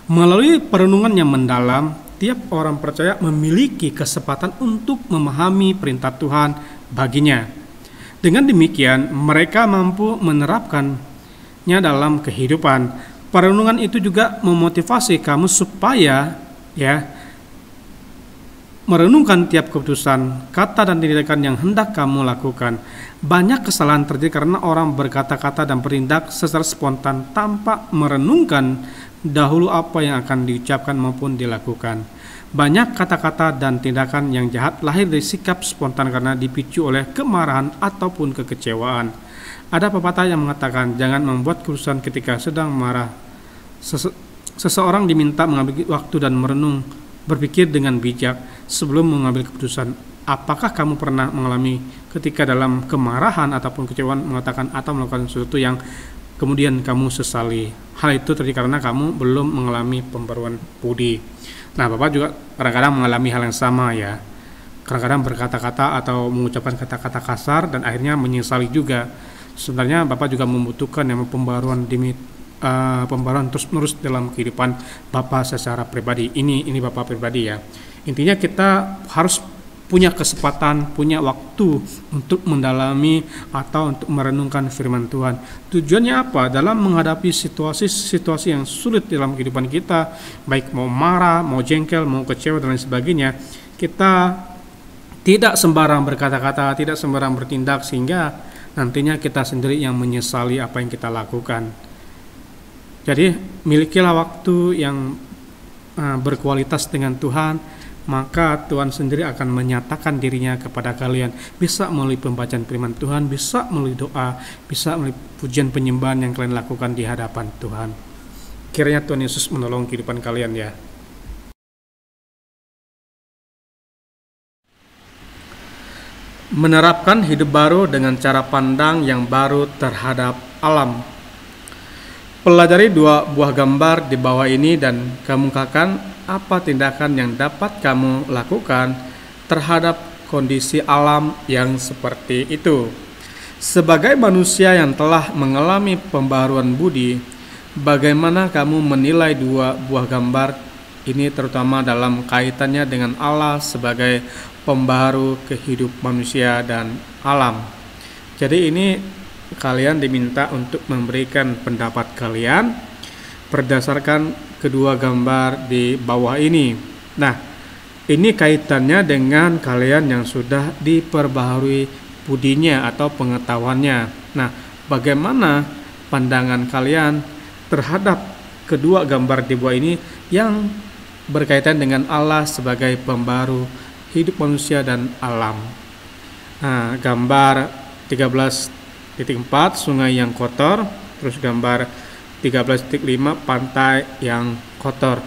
Melalui perenungan yang mendalam, tiap orang percaya memiliki kesempatan untuk memahami perintah Tuhan baginya. Dengan demikian, mereka mampu menerapkannya dalam kehidupan. Perenungan itu juga memotivasi kamu supaya merenungkan tiap keputusan, kata dan tindakan yang hendak kamu lakukan. Banyak kesalahan terjadi karena orang berkata-kata dan bertindak secara spontan tanpa merenungkan dahulu apa yang akan diucapkan maupun dilakukan. Banyak kata-kata dan tindakan yang jahat lahir dari sikap spontan karena dipicu oleh kemarahan ataupun kekecewaan. Ada pepatah yang mengatakan, jangan membuat keputusan ketika sedang marah. Seseorang diminta mengambil waktu dan merenung, berpikir dengan bijak sebelum mengambil keputusan. Apakah kamu pernah mengalami ketika dalam kemarahan ataupun kecewaan mengatakan atau melakukan sesuatu yang kemudian kamu sesali? Hal itu terjadi karena kamu belum mengalami pembaruan budi. Nah, Bapak juga kadang-kadang mengalami hal yang sama ya. Kadang-kadang berkata-kata atau mengucapkan kata-kata kasar dan akhirnya menyesali juga. Sebenarnya Bapak juga membutuhkan yang pembaruan terus-menerus dalam kehidupan Bapak secara pribadi. Ini Bapak pribadi ya. Intinya kita harus punya kesempatan, punya waktu untuk mendalami atau untuk merenungkan firman Tuhan. Tujuannya apa? Dalam menghadapi situasi-situasi yang sulit dalam kehidupan kita, baik mau marah, mau jengkel, mau kecewa dan lain sebagainya, kita tidak sembarang berkata-kata, tidak sembarang bertindak, sehingga nantinya kita sendiri yang menyesali apa yang kita lakukan. Jadi milikilah waktu yang berkualitas dengan Tuhan, maka Tuhan sendiri akan menyatakan dirinya kepada kalian, bisa melalui pembacaan firman Tuhan, bisa melalui doa, bisa melalui pujian penyembahan yang kalian lakukan di hadapan Tuhan. Kiranya Tuhan Yesus menolong kehidupan kalian ya. Menerapkan hidup baru dengan cara pandang yang baru terhadap alam. Pelajari 2 buah gambar di bawah ini dan kemukakan apa tindakan yang dapat kamu lakukan terhadap kondisi alam yang seperti itu. Sebagai manusia yang telah mengalami pembaharuan budi, bagaimana kamu menilai 2 buah gambar ini, terutama dalam kaitannya dengan Allah sebagai pembaharu kehidupan manusia dan alam? Jadi ini kalian diminta untuk memberikan pendapat kalian berdasarkan kedua gambar di bawah ini. Nah, ini kaitannya dengan kalian yang sudah diperbaharui budinya atau pengetahuannya. Nah, bagaimana pandangan kalian terhadap kedua gambar di bawah ini yang berkaitan dengan Allah sebagai pembaharu hidup manusia dan alam? Nah, gambar 13.4 sungai yang kotor, terus gambar 13.5 pantai yang kotor.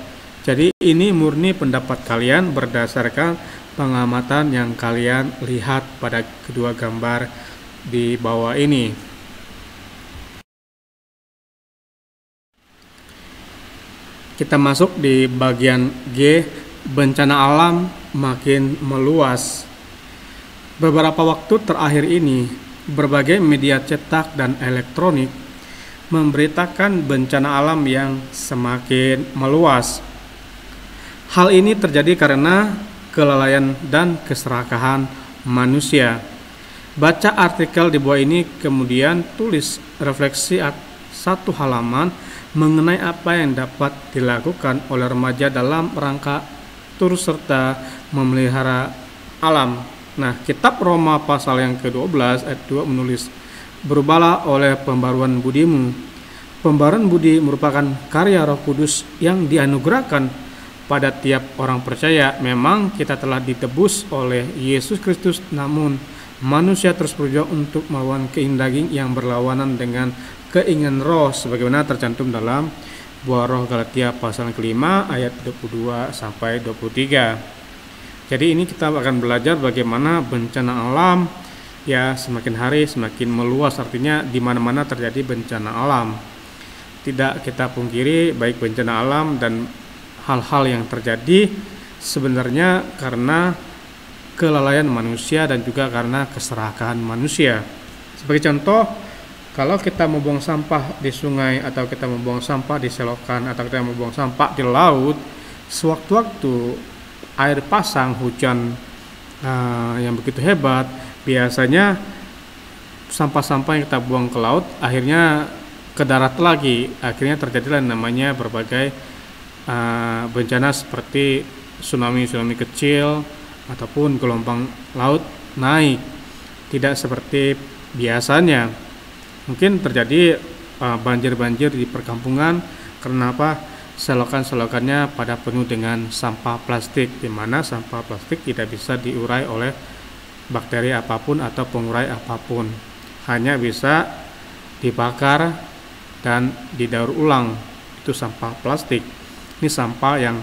Jadi ini murni pendapat kalian berdasarkan pengamatan yang kalian lihat pada kedua gambar di bawah ini. Kita masuk di bagian G, bencana alam makin meluas. Beberapa waktu terakhir ini, berbagai media cetak dan elektronik memberitakan bencana alam yang semakin meluas. Hal ini terjadi karena kelalaian dan keserakahan manusia. Baca artikel di bawah ini, kemudian tulis refleksi 1 halaman mengenai apa yang dapat dilakukan oleh remaja dalam rangka turut serta memelihara alam. Nah, kitab Roma pasal yang ke-12 ayat 2 menulis, berubahlah oleh pembaruan budimu. Pembaruan budi merupakan karya Roh Kudus yang dianugerahkan pada tiap orang percaya. Memang kita telah ditebus oleh Yesus Kristus, namun manusia terus berjuang untuk melawan keinginan daging yang berlawanan dengan keinginan roh, sebagaimana tercantum dalam buah roh Galatia pasal ke-5 ayat 22 sampai 23. Jadi ini kita akan belajar bagaimana bencana alam ya semakin hari semakin meluas, artinya di mana-mana terjadi bencana alam. Tidak kita pungkiri, baik bencana alam dan hal-hal yang terjadi sebenarnya karena kelalaian manusia dan juga karena keserakahan manusia. Sebagai contoh, kalau kita membuang sampah di sungai atau kita membuang sampah di selokan atau kita membuang sampah di laut, sewaktu-waktu air pasang hujan yang begitu hebat, biasanya sampah-sampah yang kita buang ke laut akhirnya ke darat lagi. Akhirnya terjadilah namanya berbagai bencana seperti tsunami kecil ataupun gelombang laut naik. Tidak seperti biasanya. Mungkin terjadi banjir-banjir di perkampungan karena apa? Selokan-selokannya pada penuh dengan sampah plastik, di mana sampah plastik tidak bisa diurai oleh bakteri apapun atau pengurai apapun, hanya bisa dibakar dan didaur ulang. Itu sampah plastik. Ini sampah yang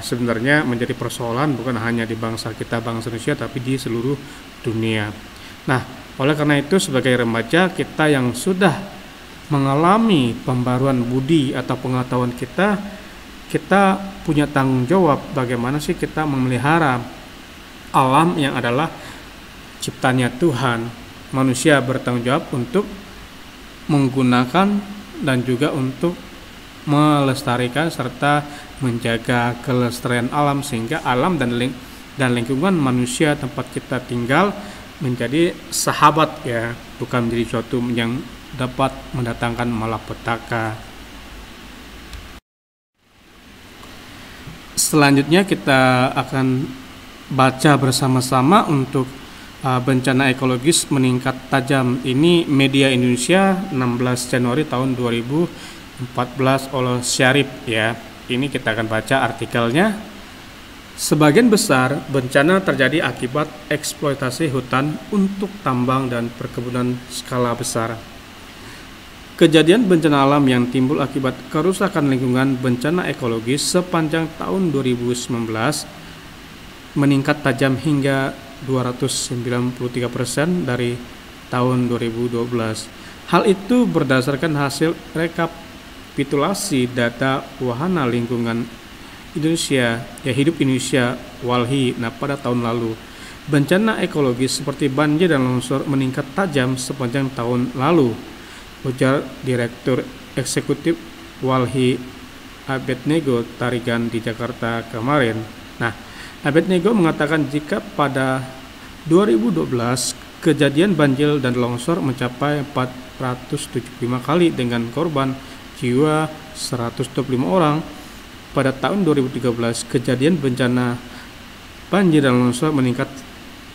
sebenarnya menjadi persoalan bukan hanya di bangsa kita, bangsa Indonesia, tapi di seluruh dunia. Nah, oleh karena itu sebagai remaja kita yang sudah mengalami pembaruan budi atau pengetahuan kita punya tanggung jawab bagaimana sih kita memelihara alam yang adalah ciptanya Tuhan. Manusia bertanggung jawab untuk menggunakan dan juga untuk melestarikan serta menjaga kelestarian alam sehingga alam dan lingkungan manusia tempat kita tinggal menjadi sahabat ya, bukan menjadi suatu yang dapat mendatangkan malapetaka. Selanjutnya kita akan baca bersama-sama untuk bencana ekologis meningkat tajam. Ini Media Indonesia 16 Januari tahun 2014 oleh Syarif ya. Ini kita akan baca artikelnya. Sebagian besar bencana terjadi akibat eksploitasi hutan untuk tambang dan perkebunan skala besar. Kejadian bencana alam yang timbul akibat kerusakan lingkungan bencana ekologis sepanjang tahun 2019 meningkat tajam hingga 293% dari tahun 2012. Hal itu berdasarkan hasil rekapitulasi data Wahana Lingkungan Indonesia, Hidup Indonesia Walhi. Pada tahun lalu, bencana ekologis seperti banjir dan longsor meningkat tajam sepanjang tahun lalu, ujar Direktur Eksekutif Walhi Abednego Tarigan di Jakarta kemarin. Abednego mengatakan jika pada 2012 kejadian banjir dan longsor mencapai 475 kali dengan korban jiwa 125 orang, pada tahun 2013 kejadian bencana banjir dan longsor meningkat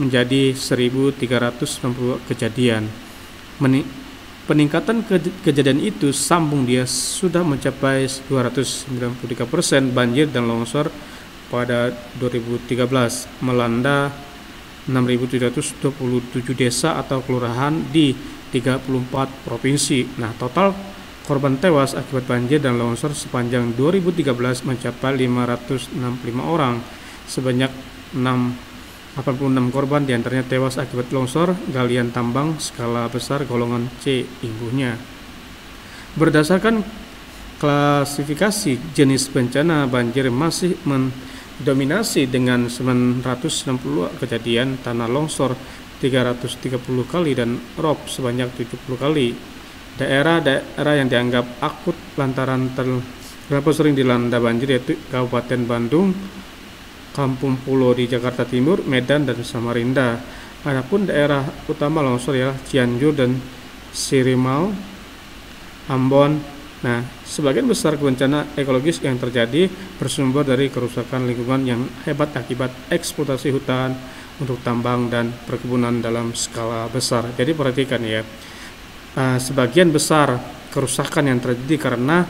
menjadi 1.390 kejadian. Peningkatan kejadian itu sambung dia sudah mencapai 293% banjir dan longsor pada 2013, melanda 6.727 desa atau kelurahan di 34 provinsi. Total korban tewas akibat banjir dan longsor sepanjang 2013 mencapai 565 orang. Sebanyak 86 korban diantaranya tewas akibat longsor galian tambang skala besar golongan C, imbuhnya. Berdasarkan klasifikasi jenis bencana, banjir masih mendominasi dengan 960 kejadian, tanah longsor 330 kali, dan rob sebanyak 70 kali. Daerah-daerah yang dianggap akut lantaran terlalu sering dilanda banjir yaitu Kabupaten Bandung, Kampung Pulo di Jakarta Timur, Medan, dan Samarinda. Adapun daerah utama longsor ya Cianjur dan Sirimau, Ambon. Sebagian besar bencana ekologis yang terjadi bersumber dari kerusakan lingkungan yang hebat akibat eksploitasi hutan untuk tambang dan perkebunan dalam skala besar. Jadi perhatikan ya, sebagian besar kerusakan yang terjadi karena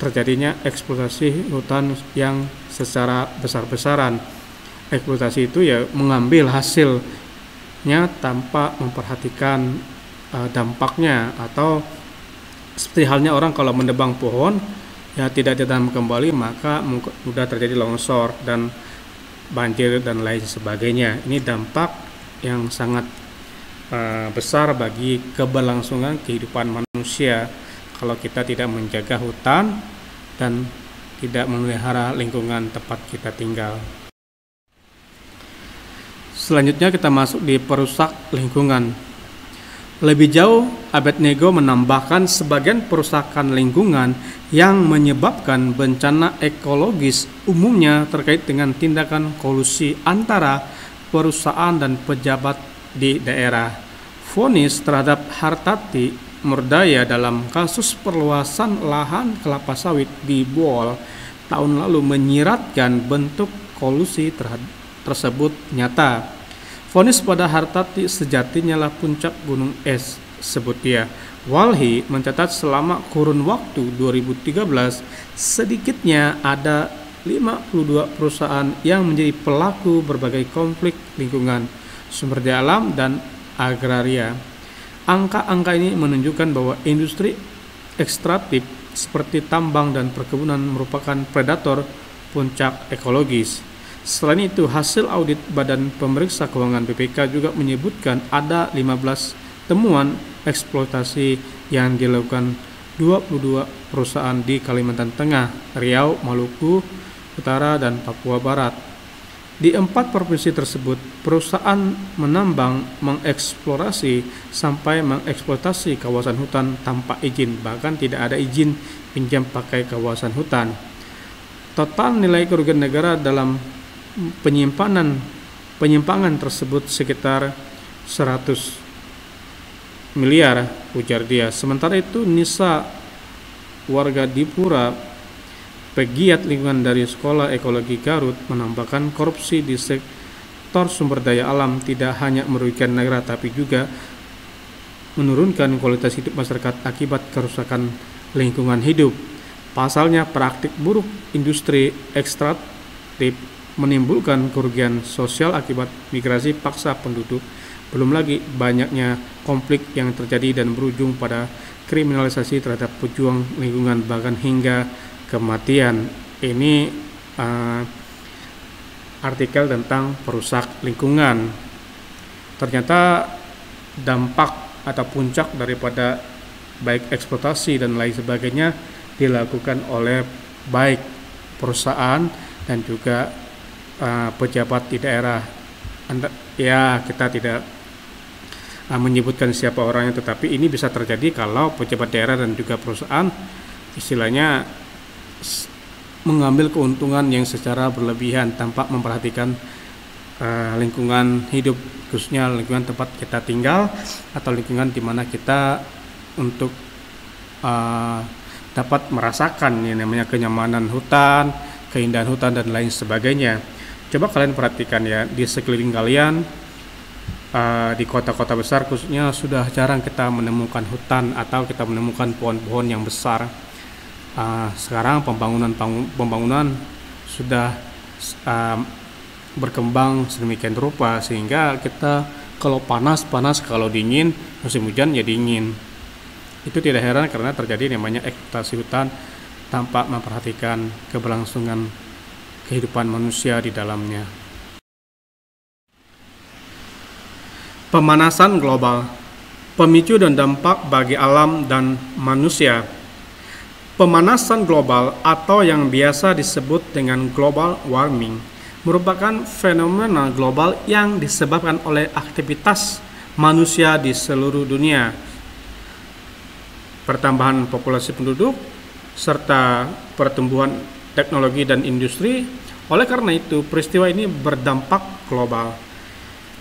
terjadinya eksploitasi hutan yang secara besar-besaran. Eksploitasi itu ya mengambil hasilnya tanpa memperhatikan dampaknya, atau seperti halnya orang kalau menebang pohon ya tidak ditanam kembali, maka mudah terjadi longsor dan banjir dan lain sebagainya. Ini dampak yang sangat besar bagi keberlangsungan kehidupan manusia kalau kita tidak menjaga hutan dan tidak memelihara lingkungan tempat kita tinggal. Selanjutnya kita masuk di perusak lingkungan. Lebih jauh, Abednego menambahkan sebagian perusakan lingkungan yang menyebabkan bencana ekologis umumnya terkait dengan tindakan kolusi antara perusahaan dan pejabat di daerah. Vonis terhadap Hartati Murdaya dalam kasus perluasan lahan kelapa sawit di Boal tahun lalu menyiratkan bentuk kolusi tersebut nyata. Vonis pada Hartati sejatinya lah puncak gunung es, sebut dia. Walhi mencatat selama kurun waktu 2013 sedikitnya ada 52 perusahaan yang menjadi pelaku berbagai konflik lingkungan, sumber daya alam, dan agraria. Angka-angka ini menunjukkan bahwa industri ekstraktif seperti tambang dan perkebunan merupakan predator puncak ekologis. Selain itu, hasil audit Badan Pemeriksa Keuangan BPK juga menyebutkan ada 15 temuan eksploitasi yang dilakukan 22 perusahaan di Kalimantan Tengah, Riau, Maluku Utara, dan Papua Barat. Di 4 provinsi tersebut, perusahaan menambang, mengeksplorasi, sampai mengeksploitasi kawasan hutan tanpa izin, bahkan tidak ada izin pinjam pakai kawasan hutan. Total nilai kerugian negara dalam penyimpangan tersebut sekitar 100 miliar, ujar dia. Sementara itu, Nisa, warga Dipura, pegiat lingkungan dari Sekolah Ekologi Garut, menambahkan korupsi di sektor sumber daya alam tidak hanya merugikan negara tapi juga menurunkan kualitas hidup masyarakat akibat kerusakan lingkungan hidup. Pasalnya, praktik buruk industri ekstraktif menimbulkan kerugian sosial akibat migrasi paksa penduduk. Belum lagi banyaknya konflik yang terjadi dan berujung pada kriminalisasi terhadap pejuang lingkungan bahkan hingga kematian. Ini artikel tentang perusak lingkungan. Ternyata dampak atau puncak daripada baik eksploitasi dan lain sebagainya dilakukan oleh baik perusahaan dan juga pejabat di daerah. Ya, kita tidak menyebutkan siapa orangnya, tetapi ini bisa terjadi kalau pejabat daerah dan juga perusahaan istilahnya mengambil keuntungan yang secara berlebihan tanpa memperhatikan lingkungan hidup, khususnya lingkungan tempat kita tinggal atau lingkungan di mana kita untuk dapat merasakan yang namanya kenyamanan hutan, keindahan hutan dan lain sebagainya. Coba kalian perhatikan ya, di sekeliling kalian di kota-kota besar khususnya sudah jarang kita menemukan hutan atau kita menemukan pohon-pohon yang besar. Sekarang pembangunan sudah berkembang sedemikian rupa sehingga kita kalau panas, kalau dingin, musim hujan ya dingin. Itu tidak heran karena terjadi namanya eksploitasi hutan tanpa memperhatikan keberlangsungan kehidupan manusia di dalamnya. Pemanasan global, pemicu dan dampak bagi alam dan manusia. Pemanasan global atau yang biasa disebut dengan global warming merupakan fenomena global yang disebabkan oleh aktivitas manusia di seluruh dunia, pertambahan populasi penduduk, serta pertumbuhan teknologi dan industri. Oleh karena itu, peristiwa ini berdampak global.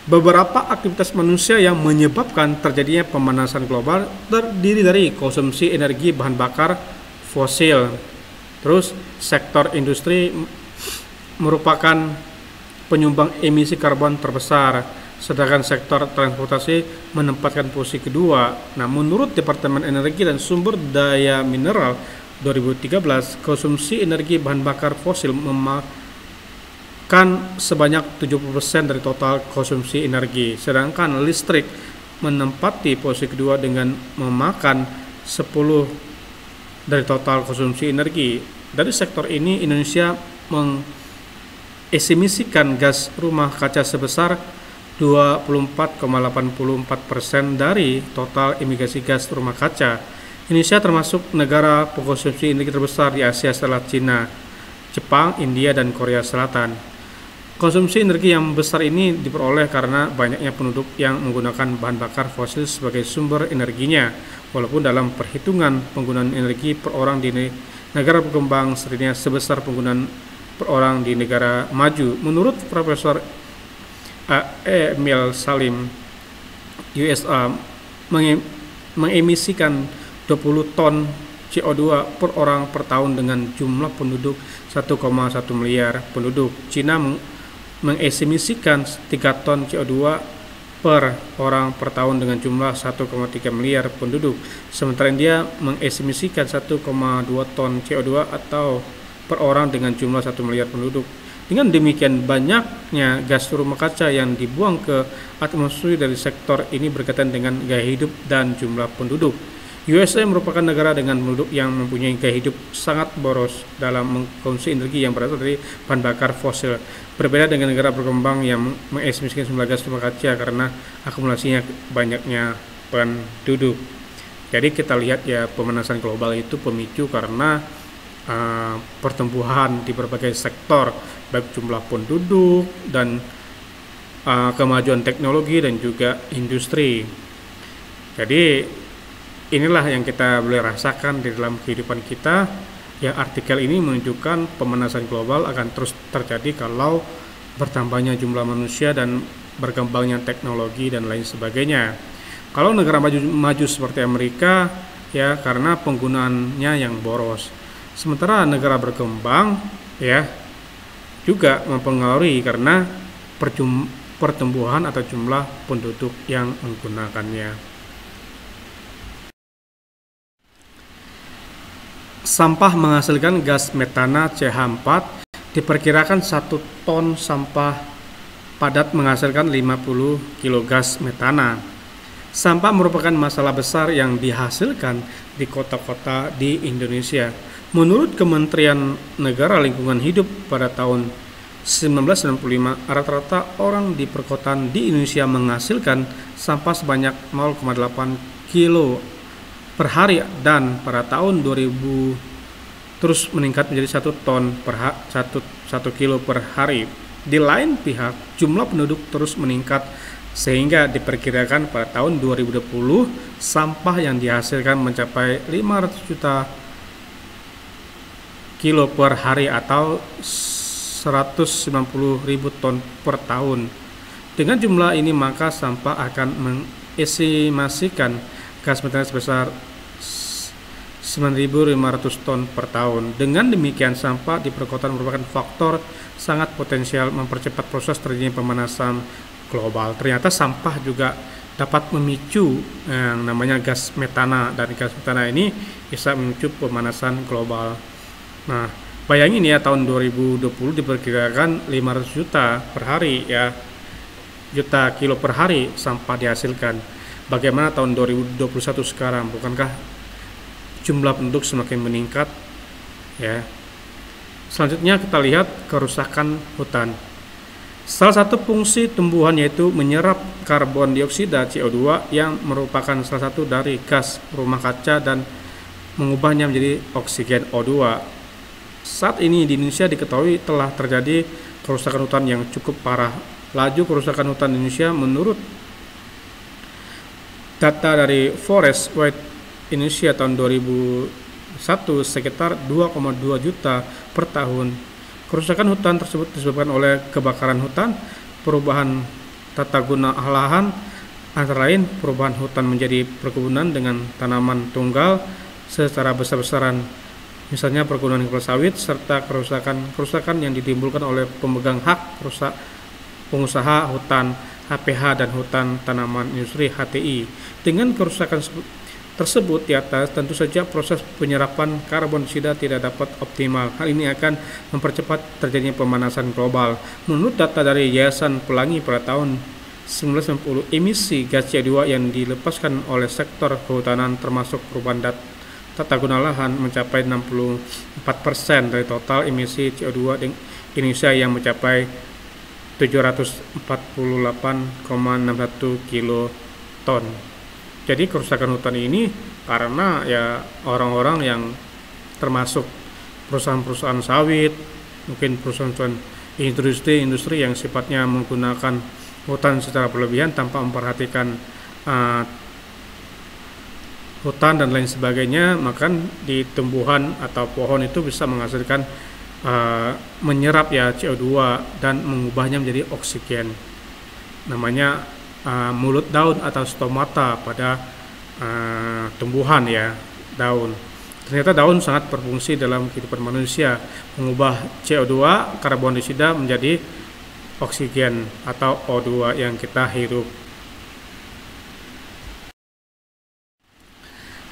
Beberapa aktivitas manusia yang menyebabkan terjadinya pemanasan global terdiri dari konsumsi energi bahan bakar fosil. Terus, sektor industri merupakan penyumbang emisi karbon terbesar, sedangkan sektor transportasi menempatkan posisi kedua. Nah, menurut Departemen Energi dan Sumber Daya Mineral 2013, konsumsi energi bahan bakar fosil memakan sebanyak 70% dari total konsumsi energi, sedangkan listrik menempati posisi kedua dengan memakan 10 dari total konsumsi energi. Dari sektor ini, Indonesia mengemisikan gas rumah kaca sebesar 24,84% dari total emisi gas rumah kaca. Indonesia termasuk negara pengkonsumsi energi terbesar di Asia setelah Cina, Jepang, India, dan Korea Selatan. Konsumsi energi yang besar ini diperoleh karena banyaknya penduduk yang menggunakan bahan bakar fosil sebagai sumber energinya, walaupun dalam perhitungan penggunaan energi per orang di negara berkembang seringnya sebesar penggunaan per orang di negara maju. Menurut Profesor Emil Salim, USA mengemisikan 20 ton CO2 per orang per tahun dengan jumlah penduduk 1,1 miliar penduduk. Cina mengemisikan 3 ton CO2 per orang per tahun dengan jumlah 1,3 miliar penduduk. Sementara India mengemisikan 1,2 ton CO2 atau per orang dengan jumlah 1 miliar penduduk. Dengan demikian, banyaknya gas rumah kaca yang dibuang ke atmosfer dari sektor ini berkaitan dengan gaya hidup dan jumlah penduduk. USA merupakan negara dengan penduduk yang mempunyai gaya hidup sangat boros dalam mengkonsumsi energi yang berasal dari bahan bakar fosil. Berbeda dengan negara berkembang yang mengemisikan jumlah gas rumah kaca karena akumulasinya banyaknya penduduk. Jadi kita lihat ya, pemanasan global itu pemicu karena pertumbuhan di berbagai sektor, baik jumlah penduduk dan kemajuan teknologi dan juga industri. Jadi inilah yang kita boleh rasakan di dalam kehidupan kita. Yang artikel ini menunjukkan pemanasan global akan terus terjadi kalau bertambahnya jumlah manusia dan berkembangnya teknologi dan lain sebagainya. Kalau negara maju seperti Amerika ya, karena penggunaannya yang boros. Sementara negara berkembang ya juga mempengaruhi karena pertumbuhan atau jumlah penduduk yang menggunakannya. Sampah menghasilkan gas metana CH4 Diperkirakan 1 ton sampah padat menghasilkan 50 kg gas metana. Sampah merupakan masalah besar yang dihasilkan di kota-kota di Indonesia. Menurut Kementerian Negara Lingkungan Hidup pada tahun 1995, rata-rata orang di perkotaan di Indonesia menghasilkan sampah sebanyak 0,8 kilo per hari, dan pada tahun 2000 terus meningkat menjadi 1 ton per 1 kilo per hari. Di lain pihak, jumlah penduduk terus meningkat sehingga diperkirakan pada tahun 2020 sampah yang dihasilkan mencapai 500 juta kilo per hari atau 190 ribu ton per tahun. Dengan jumlah ini maka sampah akan mengesimasikan gas metana sebesar 9.500 ton per tahun. Dengan demikian, sampah di perkotaan merupakan faktor sangat potensial mempercepat proses terjadinya pemanasan global. Ternyata sampah juga dapat memicu yang namanya gas metana, dan gas metana ini bisa memicu pemanasan global. Nah, bayangin ya, tahun 2020 diperkirakan 500 juta per hari ya, juta kilo per hari sampah dihasilkan. Bagaimana tahun 2021 sekarang? Bukankah jumlah penduduk semakin meningkat ya? Selanjutnya kita lihat kerusakan hutan. Salah satu fungsi tumbuhan yaitu menyerap karbon dioksida CO2 yang merupakan salah satu dari gas rumah kaca dan mengubahnya menjadi oksigen O2. Saat ini di Indonesia diketahui telah terjadi kerusakan hutan yang cukup parah. Laju kerusakan hutan Indonesia menurut data dari Forest Watch Indonesia tahun 2001 sekitar 2,2 juta per tahun. Kerusakan hutan tersebut disebabkan oleh kebakaran hutan, perubahan tata guna lahan, antara lain perubahan hutan menjadi perkebunan dengan tanaman tunggal secara besar-besaran, misalnya perkebunan kelapa sawit, serta kerusakan yang ditimbulkan oleh pemegang hak pengusaha hutan HPH dan hutan tanaman industri HTI. Dengan kerusakan tersebut di atas, tentu saja proses penyerapan karbon dioksida tidak dapat optimal. Hal ini akan mempercepat terjadinya pemanasan global. Menurut data dari Yayasan Pelangi pada tahun 1990, emisi gas CO2 yang dilepaskan oleh sektor kehutanan termasuk perubahan tata guna lahan mencapai 64% dari total emisi CO2 di Indonesia yang mencapai 748,61 kiloton. Jadi kerusakan hutan ini karena ya orang-orang yang termasuk perusahaan-perusahaan sawit, mungkin perusahaan industri yang sifatnya menggunakan hutan secara berlebihan tanpa memperhatikan hutan dan lain sebagainya, maka di tumbuhan atau pohon itu bisa menghasilkan menyerap ya CO2 dan mengubahnya menjadi oksigen. Namanya mulut daun atau stomata pada tumbuhan ya, daun. Ternyata daun sangat berfungsi dalam kehidupan manusia, mengubah CO2 karbon dioksida menjadi oksigen atau O2 yang kita hirup.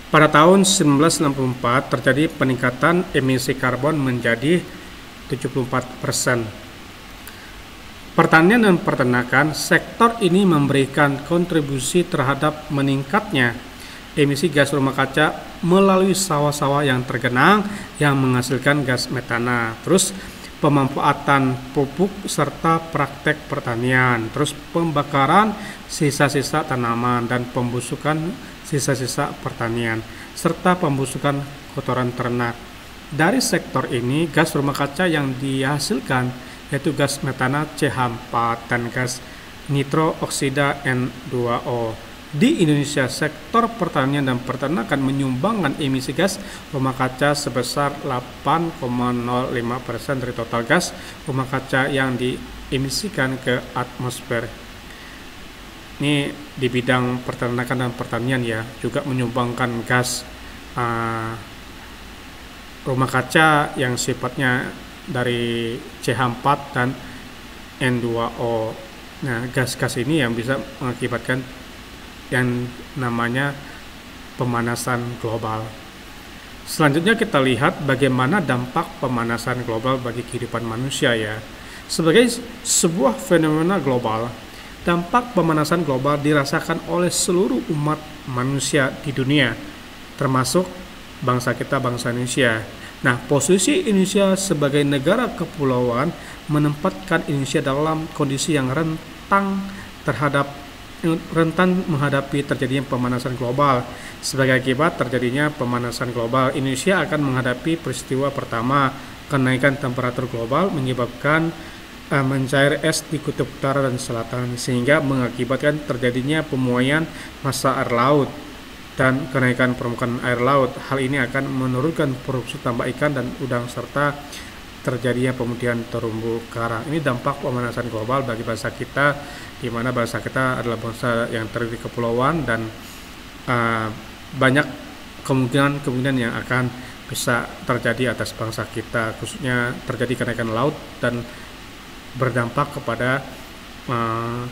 Pada tahun 1964 terjadi peningkatan emisi karbon menjadi 74%. Pertanian dan peternakan, sektor ini memberikan kontribusi terhadap meningkatnya emisi gas rumah kaca melalui sawah-sawah yang tergenang yang menghasilkan gas metana. Terus pemanfaatan pupuk serta praktek pertanian. Terus pembakaran sisa-sisa tanaman dan pembusukan sisa-sisa pertanian serta pembusukan kotoran ternak. Dari sektor ini, gas rumah kaca yang dihasilkan yaitu gas metana CH4 dan gas nitro oksida N2O. Di Indonesia, sektor pertanian dan peternakan menyumbangkan emisi gas rumah kaca sebesar 8,05% dari total gas rumah kaca yang diemisikan ke atmosfer. Ini di bidang peternakan dan pertanian ya, juga menyumbangkan gas rumah kaca yang sifatnya dari CH4 dan N2O. Nah, gas-gas ini yang bisa mengakibatkan yang namanya pemanasan global. Selanjutnya kita lihat bagaimana dampak pemanasan global bagi kehidupan manusia ya. Sebagai sebuah fenomena global, dampak pemanasan global dirasakan oleh seluruh umat manusia di dunia, termasuk bangsa kita, bangsa Indonesia. Nah, posisi Indonesia sebagai negara kepulauan menempatkan Indonesia dalam kondisi yang rentan menghadapi terjadinya pemanasan global. Sebagai akibat terjadinya pemanasan global, Indonesia akan menghadapi peristiwa pertama, kenaikan temperatur global menyebabkan mencair es di kutub utara dan selatan, sehingga mengakibatkan terjadinya pemuaian massa air laut dan kenaikan permukaan air laut. Hal ini akan menurunkan produksi tambak ikan dan udang serta terjadinya pemudian terumbu karang. Ini dampak pemanasan global bagi bangsa kita, di mana bangsa kita adalah bangsa yang terdiri kepulauan dan banyak kemungkinan yang akan bisa terjadi atas bangsa kita, khususnya terjadi kenaikan laut dan berdampak kepada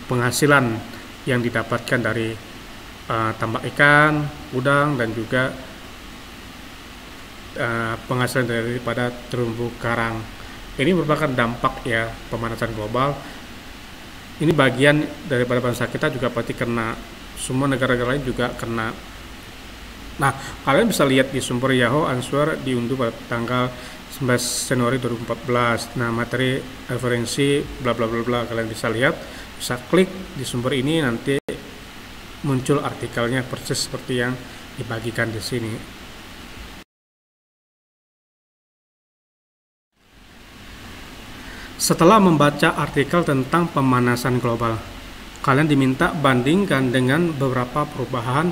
penghasilan yang didapatkan dari tambak ikan, udang, dan juga penghasilan daripada terumbu karang. Ini merupakan dampak ya pemanasan global. Ini bagian daripada bangsa kita juga pasti kena, semua negara-negara lain juga kena. Nah, kalian bisa lihat di sumber Yahoo Answer diunduh pada tanggal 19 Januari 2014. Nah, materi referensi bla bla bla bla kalian bisa lihat, bisa klik di sumber ini, nanti muncul artikelnya persis seperti yang dibagikan di sini. Setelah membaca artikel tentang pemanasan global, kalian diminta bandingkan dengan beberapa perubahan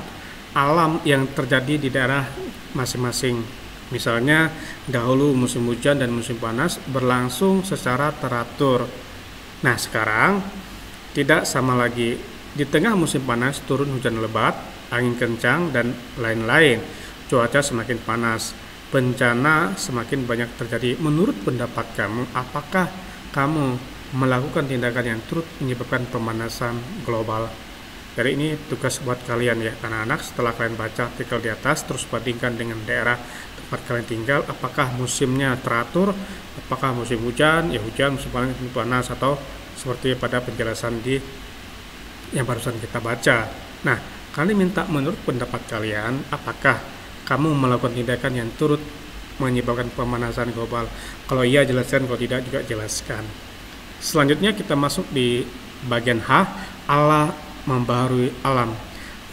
alam yang terjadi di daerah masing-masing. Misalnya, dahulu musim hujan dan musim panas berlangsung secara teratur. Nah, sekarang tidak sama lagi. Di tengah musim panas turun hujan lebat, angin kencang, dan lain-lain. Cuaca semakin panas, bencana semakin banyak terjadi. Menurut pendapat kamu, apakah kamu melakukan tindakan yang turut menyebabkan pemanasan global? Jadi ini tugas buat kalian ya anak-anak, setelah kalian baca artikel di atas, terus bandingkan dengan daerah tempat kalian tinggal, apakah musimnya teratur, apakah musim hujan, ya hujan, musim panas, atau seperti pada penjelasan di yang barusan kita baca. Nah, kalian minta menurut pendapat kalian, apakah kamu melakukan tindakan yang turut menyebabkan pemanasan global? Kalau iya jelaskan, kalau tidak juga jelaskan. Selanjutnya kita masuk di bagian H, Allah membaharui alam.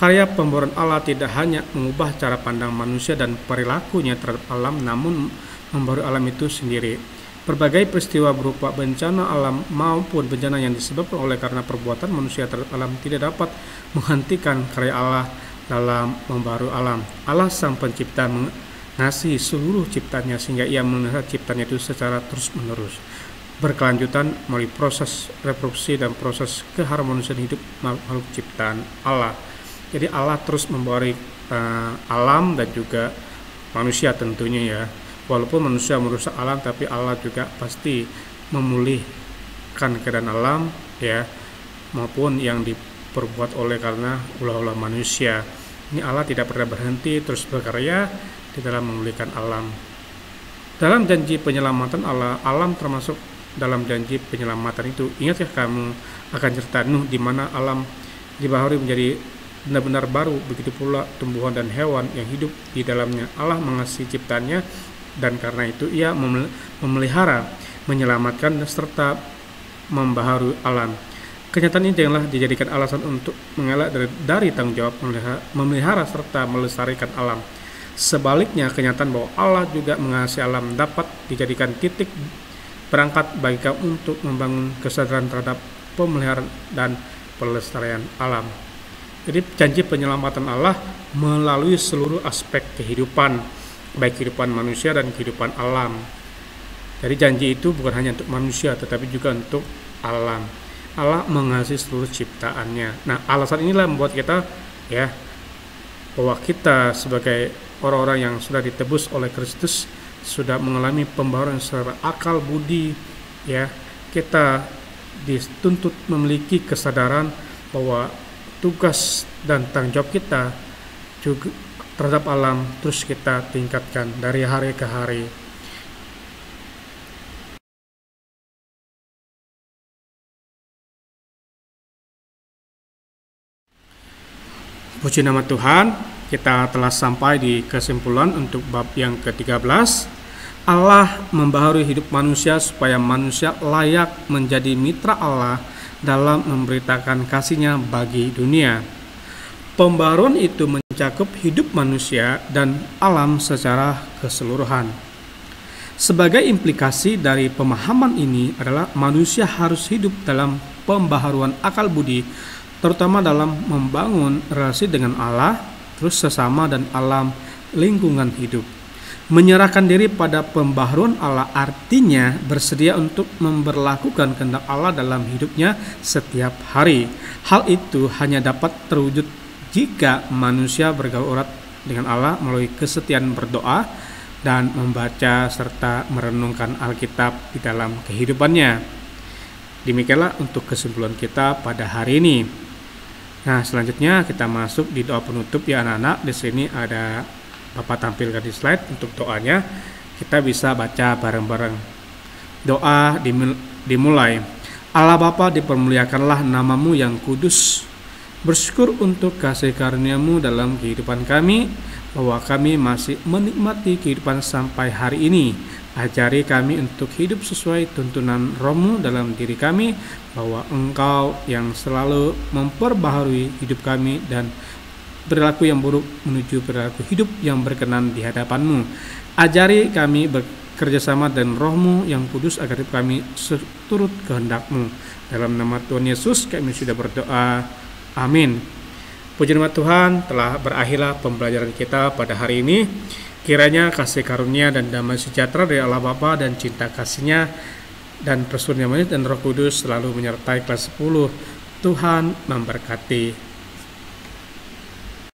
Karya pembaharuan Allah tidak hanya mengubah cara pandang manusia dan perilakunya terhadap alam, namun membaharui alam itu sendiri. Berbagai peristiwa berupa bencana alam maupun bencana yang disebabkan oleh karena perbuatan manusia terhadap alam tidak dapat menghentikan karya Allah dalam membaharui alam. Allah sang pencipta mengasihi seluruh ciptanya sehingga ia memelihara ciptanya itu secara terus-menerus, berkelanjutan melalui proses reproduksi dan proses keharmonisan hidup makhluk ciptaan Allah. Jadi Allah terus membaharui alam dan juga manusia tentunya ya. Walaupun manusia merusak alam, tapi Allah juga pasti memulihkan keadaan alam ya, maupun yang diperbuat oleh karena ulah-ulah manusia. Ini Allah tidak pernah berhenti, terus berkarya di dalam memulihkan alam. Dalam janji penyelamatan Allah, alam termasuk dalam janji penyelamatan itu. Ingatkah kamu akan cerita Nuh di mana alam dibaharui menjadi benar-benar baru, begitu pula tumbuhan dan hewan yang hidup di dalamnya. Allah mengasihi ciptaannya dan karena itu ia memelihara, menyelamatkan serta membaharui alam. Kenyataan ini janganlah dijadikan alasan untuk mengelak dari tanggung jawab memelihara serta melestarikan alam. Sebaliknya, kenyataan bahwa Allah juga mengasihi alam dapat dijadikan titik berangkat bagi kamu untuk membangun kesadaran terhadap pemeliharaan dan pelestarian alam. Jadi janji penyelamatan Allah melalui seluruh aspek kehidupan, baik kehidupan manusia dan kehidupan alam. Jadi janji itu bukan hanya untuk manusia tetapi juga untuk alam. Allah mengasihi seluruh ciptaannya. Nah, alasan inilah membuat kita ya bahwa kita sebagai orang-orang yang sudah ditebus oleh Kristus, sudah mengalami pembaharuan secara akal budi ya, kita dituntut memiliki kesadaran bahwa tugas dan tanggung jawab kita juga terhadap alam terus kita tingkatkan dari hari ke hari. Puji nama Tuhan, kita telah sampai di kesimpulan untuk bab yang ke-13. Allah membaharui hidup manusia supaya manusia layak menjadi mitra Allah dalam memberitakan kasih-Nya bagi dunia. Pembaharuan itu mencakup hidup manusia dan alam secara keseluruhan. Sebagai implikasi dari pemahaman ini adalah manusia harus hidup dalam pembaharuan akal budi, terutama dalam membangun relasi dengan Allah, terus sesama dan alam lingkungan hidup. Menyerahkan diri pada pembaharuan Allah artinya bersedia untuk memberlakukan kehendak Allah dalam hidupnya setiap hari. Hal itu hanya dapat terwujud jika manusia bergaul erat dengan Allah melalui kesetiaan berdoa dan membaca serta merenungkan Alkitab di dalam kehidupannya. Demikianlah untuk kesimpulan kita pada hari ini. Nah, selanjutnya kita masuk di doa penutup ya anak-anak. Di sini ada Bapak tampilkan di slide untuk doanya. Kita bisa baca bareng-bareng. Doa dimulai. Allah Bapa, dipermuliakanlah namamu yang kudus. Bersyukur untuk kasih karunia-Mu dalam kehidupan kami, bahwa kami masih menikmati kehidupan sampai hari ini. Ajari kami untuk hidup sesuai tuntunan Roh-Mu dalam diri kami, bahwa Engkau yang selalu memperbaharui hidup kami dan perilaku yang buruk menuju perilaku hidup yang berkenan di hadapan-Mu. Ajari kami bekerjasama dengan Roh-Mu yang kudus agar hidup kami seturut kehendak-Mu. Dalam nama Tuhan Yesus kami sudah berdoa. Amin. Puji nama Tuhan, telah berakhirlah pembelajaran kita pada hari ini. Kiranya kasih karunia dan damai sejahtera dari Allah Bapa dan cinta kasih-Nya dan persekutuan dan Roh Kudus selalu menyertai kelas 10. Tuhan memberkati.